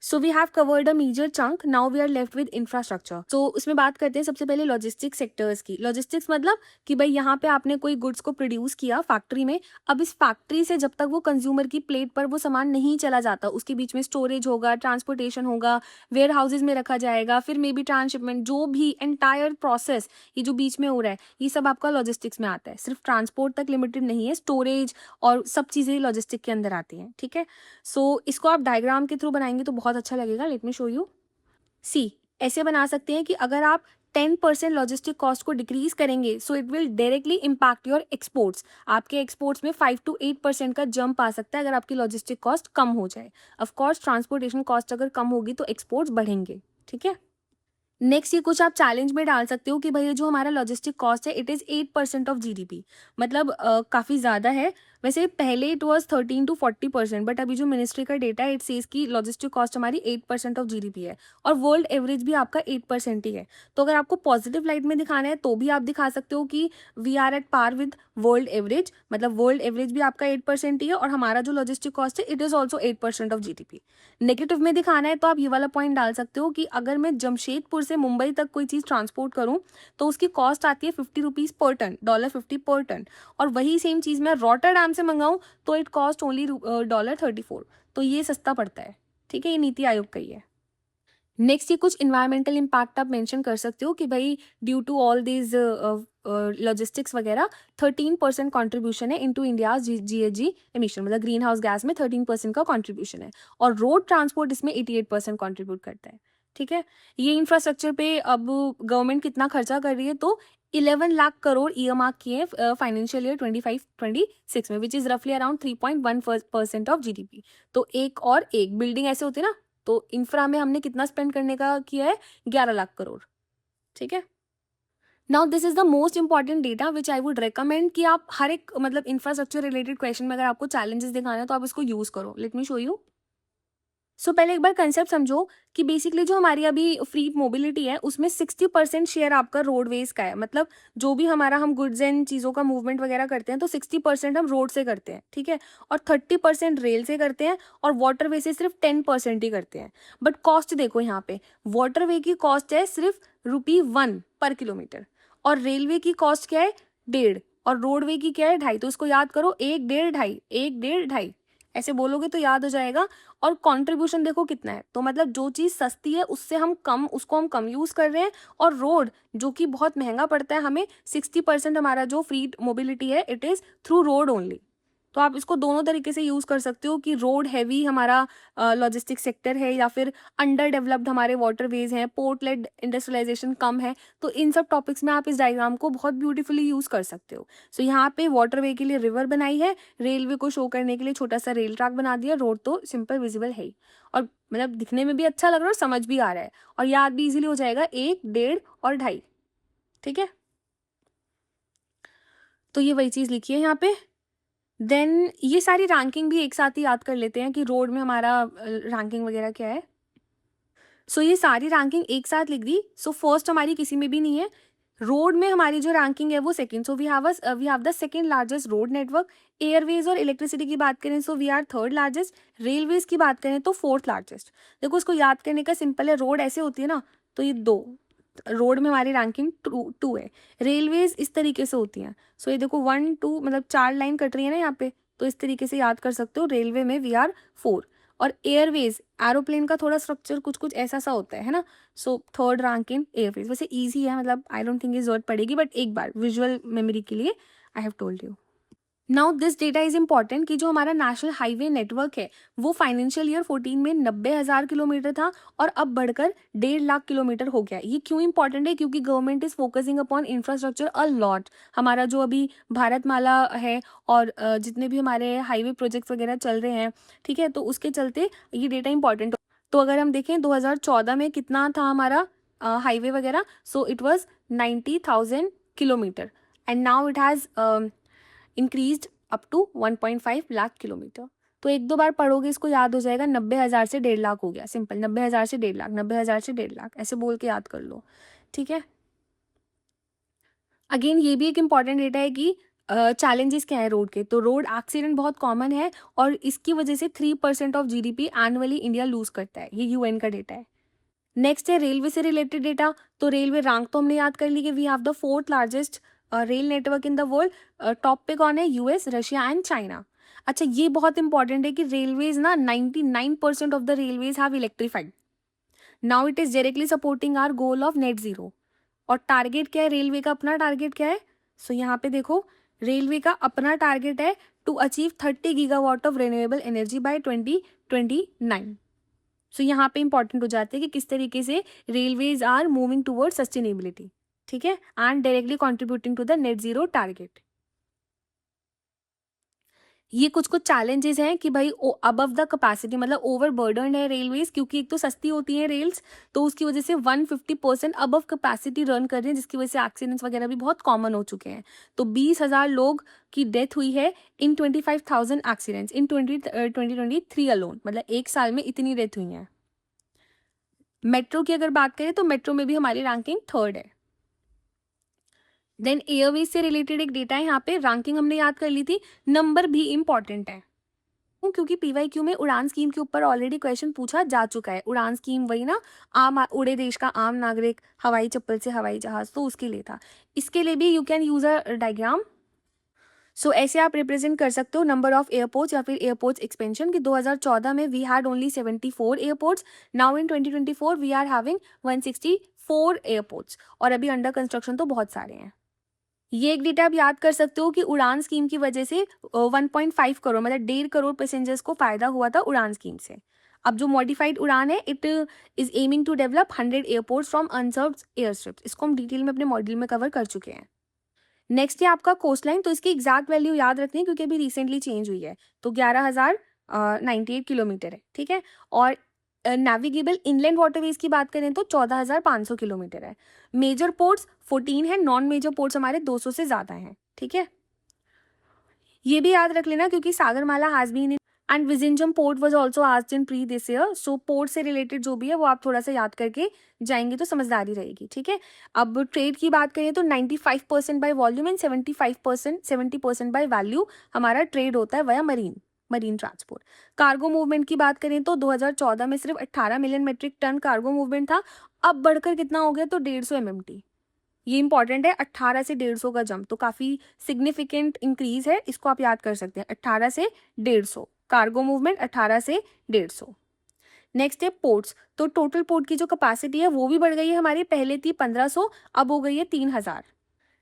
S1: So we have covered a major chunk, now we are left with infrastructure. तो उसमें बात करते हैं सबसे पहले लॉजिस्टिक सेक्टर्स की। लॉजिस्टिक्स मतलब कि भाई यहाँ पे आपने कोई गुड्स को प्रोड्यूस किया फैक्ट्री में, अब इस फैक्ट्री से जब तक वो कंज्यूमर की प्लेट पर वो सामान नहीं चला जाता, उसके बीच में स्टोरेज होगा, ट्रांसपोर्टेशन होगा, वेयर हाउसेज में रखा जाएगा, फिर मे बी ट्रांसशिपमेंट, जो भी एंटायर प्रोसेस ये जो बीच में हो रहा है, ये सब आपका लॉजिस्टिक्स में आता है। सिर्फ ट्रांसपोर्ट तक लिमिटेड नहीं है, स्टोरेज और सब चीज़ें लॉजिस्टिक के अंदर आती हैं, ठीक है। सो इसको आप डायग्राम के थ्रू बनाएंगे तो बहुत अच्छा लगेगा। Let me show you. See, ऐसे बना सकते हैं कि अगर आप 10% लॉजिस्टिक कॉस्ट को डिक्रीज करेंगे, so it will directly impact your exports. आपके एक्सपोर्ट्स में 5 to 8% का जंप आ सकता है अगर आपकी लॉजिस्टिक कॉस्ट कम हो जाए। ऑफकोर्स ट्रांसपोर्टेशन कॉस्ट अगर कम होगी तो एक्सपोर्ट्स बढ़ेंगे, ठीक है। नेक्स्ट ये कुछ आप चैलेंज में डाल सकते हो कि भाई जो हमारा लॉजिस्टिक कॉस्ट है, इट इज़ 8% ऑफ जीडीपी। मतलब काफ़ी ज़्यादा है। वैसे पहले इट वाज 13 to 40%, बट अभी जो मिनिस्ट्री का डेटा है, इट सेज कि लॉजिस्टिक कॉस्ट हमारी 8% ऑफ जीडीपी है, और वर्ल्ड एवरेज भी आपका 8% ही है। तो अगर आपको पॉजिटिव लाइट में दिखाना है तो भी आप दिखा सकते हो कि we are at par with world average, मतलब वर्ल्ड एवरेज भी आपका 8% ही है, और हमारा जो लॉजिस्टिक कॉस्ट है, it is also 8% of GDP. Negative में दिखाना है तो आप ये वाला पॉइंट डाल सकते हो कि अगर मैं जमशेदपुर से मुंबई तक कोई चीज़ ट्रांसपोर्ट करूं तो उसकी कॉस्ट आती है 50 रुपीज़ पर टन, $50 पर टन, और वही सेम चीज़ मैं रॉटरडैम से मंगाऊं तो इट कॉस्ट ओनली $34। तो ये सस्ता पड़ता है, ठीक है। ये नीति आयोग का ही है। नेक्स्ट ये कुछ इन्वायरमेंटल इम्पैक्ट आप मेंशन कर सकते हो कि भाई due to all these logistics वगैरह 13% कॉन्ट्रीब्यूशन है इनटू इंडिया जीएचजी एमिशन, मतलब ग्रीन हाउस गैस में 13% का कॉन्ट्रीब्यूशन है, और रोड ट्रांसपोर्ट इसमें 88% कॉन्ट्रीब्यूट करता है, ठीक है। ये इंफ्रास्ट्रक्चर पे अब गवर्नमेंट कितना खर्चा कर रही है, तो 11 लाख करोड़ ईएमआर किए फाइनेंशियल ईयर 25-26 में, विच इज रफली अराउंड 3.1% ऑफ जीडीपी। तो एक और एक बिल्डिंग ऐसे होती है ना, तो इंफ्रा में हमने कितना स्पेंड करने का किया है, 11 लाख करोड़, ठीक है। Now this is the most important data which I would recommend कि आप हर एक मतलब इंफ्रास्ट्रक्चर रिलेटेड क्वेश्चन में अगर आपको चैलेंजेस दिखाना है तो आप इसको यूज करो। Let me show you. So पहले एक बार कंसेप्ट समझो कि बेसिकली जो हमारी अभी फ्री मोबिलिटी है उसमें 60% शेयर आपका रोडवेज का है। मतलब जो भी हमारा हम गुड्स एंड चीज़ों का मूवमेंट वगैरह करते हैं तो 60% हम रोड से करते हैं, ठीक है, और 30% रेल से करते हैं, और वाटरवे से सिर्फ 10% ही करते हैं। बट कॉस्ट देखो यहाँ पे, वाटरवे की कॉस्ट है सिर्फ ₹1 पर किलोमीटर, और रेलवे की कॉस्ट क्या है, 1.5, और रोडवे की क्या है, 2.5। तो इसको याद करो, 1 1.5 2.5, 1 1.5 2.5, ऐसे बोलोगे तो याद हो जाएगा। और कंट्रीब्यूशन देखो कितना है, तो मतलब जो चीज़ सस्ती है उससे हम कम, उसको हम कम यूज़ कर रहे हैं, और रोड जो कि बहुत महंगा पड़ता है हमें, 60% हमारा जो फ्री मोबिलिटी है it is through road only. तो आप इसको दोनों तरीके से यूज़ कर सकते हो कि रोड हैवी हमारा लॉजिस्टिक सेक्टर है, या फिर अंडर डेवलप्ड हमारे वाटरवेज हैं, पोर्ट लेड इंडस्ट्रियलाइजेशन कम है। तो इन सब टॉपिक्स में आप इस डायग्राम को बहुत ब्यूटीफुली यूज़ कर सकते हो। सो यहाँ पे वाटरवे के लिए रिवर बनाई है, रेलवे को शो करने के लिए छोटा सा रेल ट्रैक बना दिया, रोड तो सिंपल विजिबल है ही, और मतलब दिखने में भी अच्छा लग रहा है और समझ भी आ रहा है, और याद भी इजीली हो जाएगा, 1 1.5 और 2.5, ठीक है। तो ये वही चीज़ लिखी है यहाँ पे। देन ये सारी रैंकिंग भी एक साथ ही याद कर लेते हैं कि रोड में हमारा रैंकिंग वगैरह क्या है। सो ये सारी रैंकिंग एक साथ लिख दी। सो फर्स्ट हमारी किसी में भी नहीं है, रोड में हमारी जो रैंकिंग है वो second. So we have the second largest road network. Airways और इलेक्ट्रिसिटी की बात करें so we are third largest. Railways की बात करें तो फोर्थ लार्जेस्ट। देखो इसको याद करने का सिंपल है, रोड ऐसे होती है ना, तो ये दो, रोड में हमारी रैंकिंग टू है, रेलवेज इस तरीके से होती हैं। सो ये देखो 1 2 मतलब 4 लाइन कट रही है ना यहाँ पे, तो इस तरीके से याद कर सकते हो, रेलवे में वी आर 4। और एयरवेज, एरोप्लेन का थोड़ा स्ट्रक्चर कुछ कुछ ऐसा सा होता है ना। So third rank in Airways. वैसे इजी है, मतलब आई डोंट थिंक ये जरूरत पड़ेगी, बट एक बार विजुअल मेमोरी के लिए I have told you. Now this data is important कि जो हमारा नेशनल हाईवे नेटवर्क है वो फाइनेंशियल ईयर 14 में 90,000 किलोमीटर था, और अब बढ़कर 1.5 लाख किलोमीटर हो गया। ये क्यों इंपॉर्टेंट है, क्योंकि government is focusing upon infrastructure a lot. हमारा जो अभी भारतमाला है, और जितने भी हमारे हाईवे प्रोजेक्ट्स वगैरह चल रहे हैं, ठीक है, तो उसके चलते ये डेटा इंपॉर्टेंट। तो अगर हम देखें 2014 में कितना था हमारा हाईवे वगैरह, so it was 90,000 kilometre, and now it has increased up to 1.5 lakh kilometre. तो एक दो बार पढ़ोगे इसको याद हो जाएगा, 90,000 से 1.5 लाख हो गया, सिंपल, 90,000 से 1.5 लाख, 90,000 से 1.5 लाख, ऐसे बोल के याद कर लो, ठीक है। अगेन ये भी एक इंपॉर्टेंट डेटा है कि चैलेंजेस क्या है रोड के, तो रोड एक्सीडेंट बहुत कॉमन है और इसकी वजह से 3% ऑफ जीडीपी एनुअली इंडिया लूज करता है, ये यूएन का डेटा है। नेक्स्ट है रेलवे से रिलेटेड डेटा, तो रेलवे रैंक तो हमने याद कर ली कि we have the fourth largest rail network in the world. Top पे कौन है, यूएस, रशिया एंड चाइना। अच्छा ये बहुत इंपॉर्टेंट है कि रेलवेज ना 99% of the railways have electrified. Now it is directly supporting our goal of net zero. और टारगेट क्या है रेलवे का, अपना टारगेट क्या है, सो यहाँ पे देखो रेलवे का अपना टारगेट है to achieve 30 gigawatt of renewable energy by 2029। So यहाँ पे इंपॉर्टेंट हो जाते हैं कि किस तरीके से railways are moving toward sustainability, ठीक है, and directly contributing to the net zero target. ये कुछ कुछ चैलेंजेस हैं कि भाई अबव द कैपेसिटी, मतलब ओवर बर्डन है रेलवेज, क्योंकि एक तो सस्ती होती हैं रेल्स, तो उसकी वजह से 150% अबव कैपेसिटी रन कर रहे हैं, जिसकी वजह से एक्सीडेंट्स वगैरह भी बहुत कॉमन हो चुके हैं। तो 20,000 लोग की डेथ हुई है इन 25,000 एक्सीडेंट्स इन 2023 अलोन, मतलब एक साल में इतनी डेथ हुई है। मेट्रो की अगर बात करें तो मेट्रो में भी हमारी रैंकिंग थर्ड है। देन एयरवेज से रिलेटेड एक डेटा है, यहाँ पे रैंकिंग हमने याद कर ली थी, नंबर भी इंपॉर्टेंट है क्योंकि पीवाईक्यू में उड़ान स्कीम के ऊपर ऑलरेडी क्वेश्चन पूछा जा चुका है। उड़ान स्कीम वही ना, उड़े देश का आम नागरिक, हवाई चप्पल से हवाई जहाज, तो उसके लिए था। इसके लिए भी you can use a diagram. So ऐसे आप रिप्रेजेंट कर सकते हो नंबर ऑफ एयरपोर्ट्स या फिर एयरपोर्ट्स एक्सपेंशन, कि 2014 में we had only 74 airports, now in 2024 we are having 164 airports, और अभी अंडर कंस्ट्रक्शन तो बहुत सारे हैं। ये एक डेटा आप याद कर सकते हो कि उड़ान स्कीम की वजह से 1.5 करोड़, मतलब 1.5 करोड़ पैसेंजर्स को फायदा हुआ था उड़ान स्कीम से। अब जो मॉडिफाइड उड़ान है, it is aiming to develop 100 airports from unserved air strips. इसको हम डिटेल में अपने मॉड्यूल में कवर कर चुके हैं। नेक्स्ट है आपका कोस्ट लाइन, तो इसकी एग्जैक्ट वैल्यू याद रखनी है क्योंकि अभी रिसेंटली चेंज हुई है। तो 11,098 किलोमीटर है, ठीक है। और नेविगेबल इनलैंड वाटरवेज की बात करें तो 14,500 किलोमीटर है। मेजर पोर्ट्स 14 है, नॉन मेजर पोर्ट्स हमारे 200 से ज़्यादा हैं, ठीक है। ये भी याद रख लेना क्योंकि Sagarmala has been in and Vizhinjam port was also asked in pre this year. So port से रिलेटेड जो भी है वो आप थोड़ा सा याद करके जाएंगे तो समझदारी रहेगी, ठीक है। अब ट्रेड की बात करें तो 95% by volume and 70% by value हमारा ट्रेड होता है वया मरीन ट्रांसपोर्ट। कार्गो मूवमेंट की बात करें तो 2014 में सिर्फ 18 million metric ton cargo movement था, अब बढ़कर कितना हो गया, तो 150 MMT। ये इंपॉर्टेंट है, 18 से 150 का जंप, तो काफ़ी सिग्निफिकेंट इंक्रीज है, इसको आप याद कर सकते हैं। 18 से 150 कार्गो मूवमेंट, 18 से 150। नेक्स्ट है पोर्ट्स, तो टोटल पोर्ट की जो कैपेसिटी है वो भी बढ़ गई है हमारी, पहले थी 1500, अब हो गई है 3000।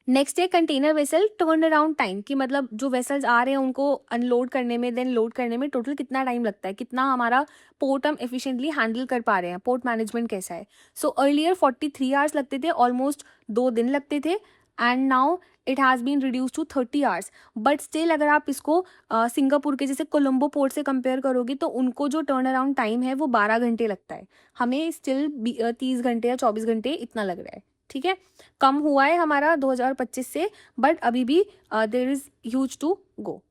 S1: नेक्स्ट है container vessel turn around time, कि मतलब जो वेसल्स आ रहे हैं उनको अनलोड करने में देन लोड करने में टोटल कितना टाइम लगता है, कितना हमारा पोर्ट हम एफिशिएंटली हैंडल कर पा रहे हैं, पोर्ट मैनेजमेंट कैसा है। सो अर्लियर 43 आवर्स लगते थे, ऑलमोस्ट 2 दिन लगते थे, and now it has been reduce to 30 hours. But still अगर आप इसको सिंगापुर के जैसे कोलंबो पोर्ट से कंपेयर करोगे तो उनको जो टर्न अराउंड टाइम है वो 12 घंटे लगता है, हमें स्टिल 30 घंटे या 24 घंटे इतना लग रहा है, ठीक है। कम हुआ है हमारा 2025 से, बट अभी भी there is huge to go.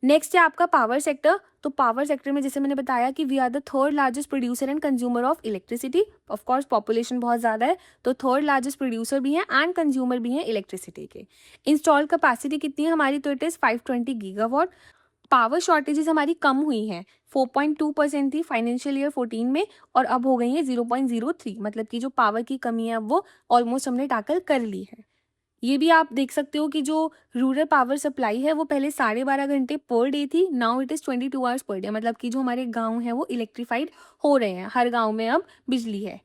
S1: Next है आपका पावर सेक्टर, तो पावर सेक्टर में जैसे मैंने बताया कि we are the third largest producer and consumer of electricity. Of course population बहुत ज़्यादा है, तो थर्ड लार्जेस्ट प्रोड्यूसर भी हैं एंड कंज्यूमर भी हैं इलेक्ट्रिसिटी के। इंस्टॉल कैपेसिटी कितनी है हमारी, तो it is 520 gigawatt. Power shortages हमारी कम हुई हैं, 4.2% थी फाइनेंशियल ईयर 14 में, और अब हो गई है 0.03, मतलब कि जो पावर की कमी है अब वो ऑलमोस्ट हमने टैकल कर ली है। ये भी आप देख सकते हो कि जो रूरल पावर सप्लाई है वो पहले 12.5 घंटे पर डे थी, now it is 22 hours per day, मतलब कि जो हमारे गाँव हैं वो इलेक्ट्रीफाइड हो रहे हैं, हर गाँव में अब बिजली है।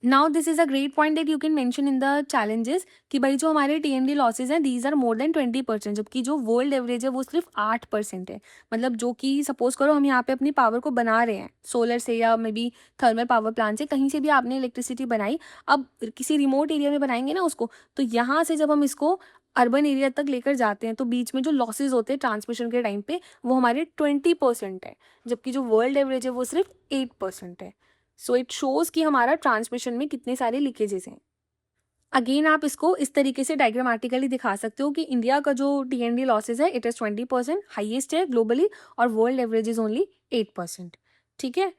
S1: Now this is a great point that you can mention in the challenges, कि भाई जो हमारे टीएनडी लॉसेज हैं दीज आर मोर देन 20%, जबकि जो वर्ल्ड एवरेज है वो सिर्फ 8% है। मतलब जो कि सपोज करो हम यहाँ पे अपनी पावर को बना रहे हैं सोलर से या may be thermal power plant से, कहीं से भी आपने इलेक्ट्रिसिटी बनाई, अब किसी रिमोट एरिया में बनाएंगे ना उसको, तो यहाँ से जब हम इसको अर्बन एरिया तक लेकर जाते हैं तो बीच में जो लॉसेज होते हैं ट्रांसमिशन के टाइम पे वो हमारे 20% है, जबकि जो वर्ल्ड एवरेज है वो सिर्फ 8% है। सो इट शोज कि हमारा ट्रांसमिशन में कितने सारे लीकेजेस हैं। अगेन आप इसको इस तरीके से डायग्रामेटिकली दिखा सकते हो कि इंडिया का जो टीएनडी लॉसेज है इट इज़ 20%, हाईएस्ट है ग्लोबली, और वर्ल्ड एवरेज इज ओनली 8%, ठीक है।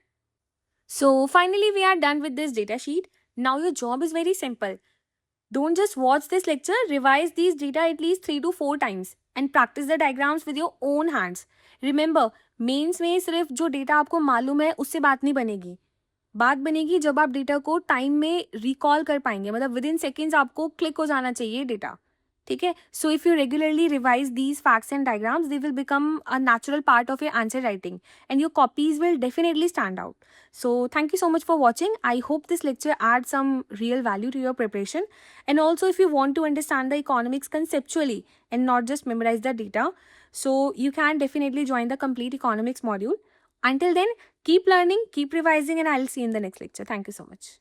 S1: So finally we are done with this data sheet. Now your job is very simple. Don't just watch this lecture, revise these data at least 3 to 4 times and practice the diagrams with your own hands. Remember, mains में सिर्फ जो data आपको मालूम है उससे बात नहीं बनेगी. बात बनेगी जब आप डेटा को टाइम में रिकॉल कर पाएंगे, मतलब विद इन सेकेंड्स आपको क्लिक हो जाना चाहिए डेटा. ठीक है. So if you regularly revise these facts and diagrams, they will become a natural part of your answer writing and your copies will definitely stand out. So thank you so much for watching. I hope this lecture adds some real value to your preparation. And also, if you want to understand the economics conceptually and not just memorize the data, so you can definitely join the complete economics module. Until then, keep learning, keep revising, and I'll see you in the next lecture. Thank you so much.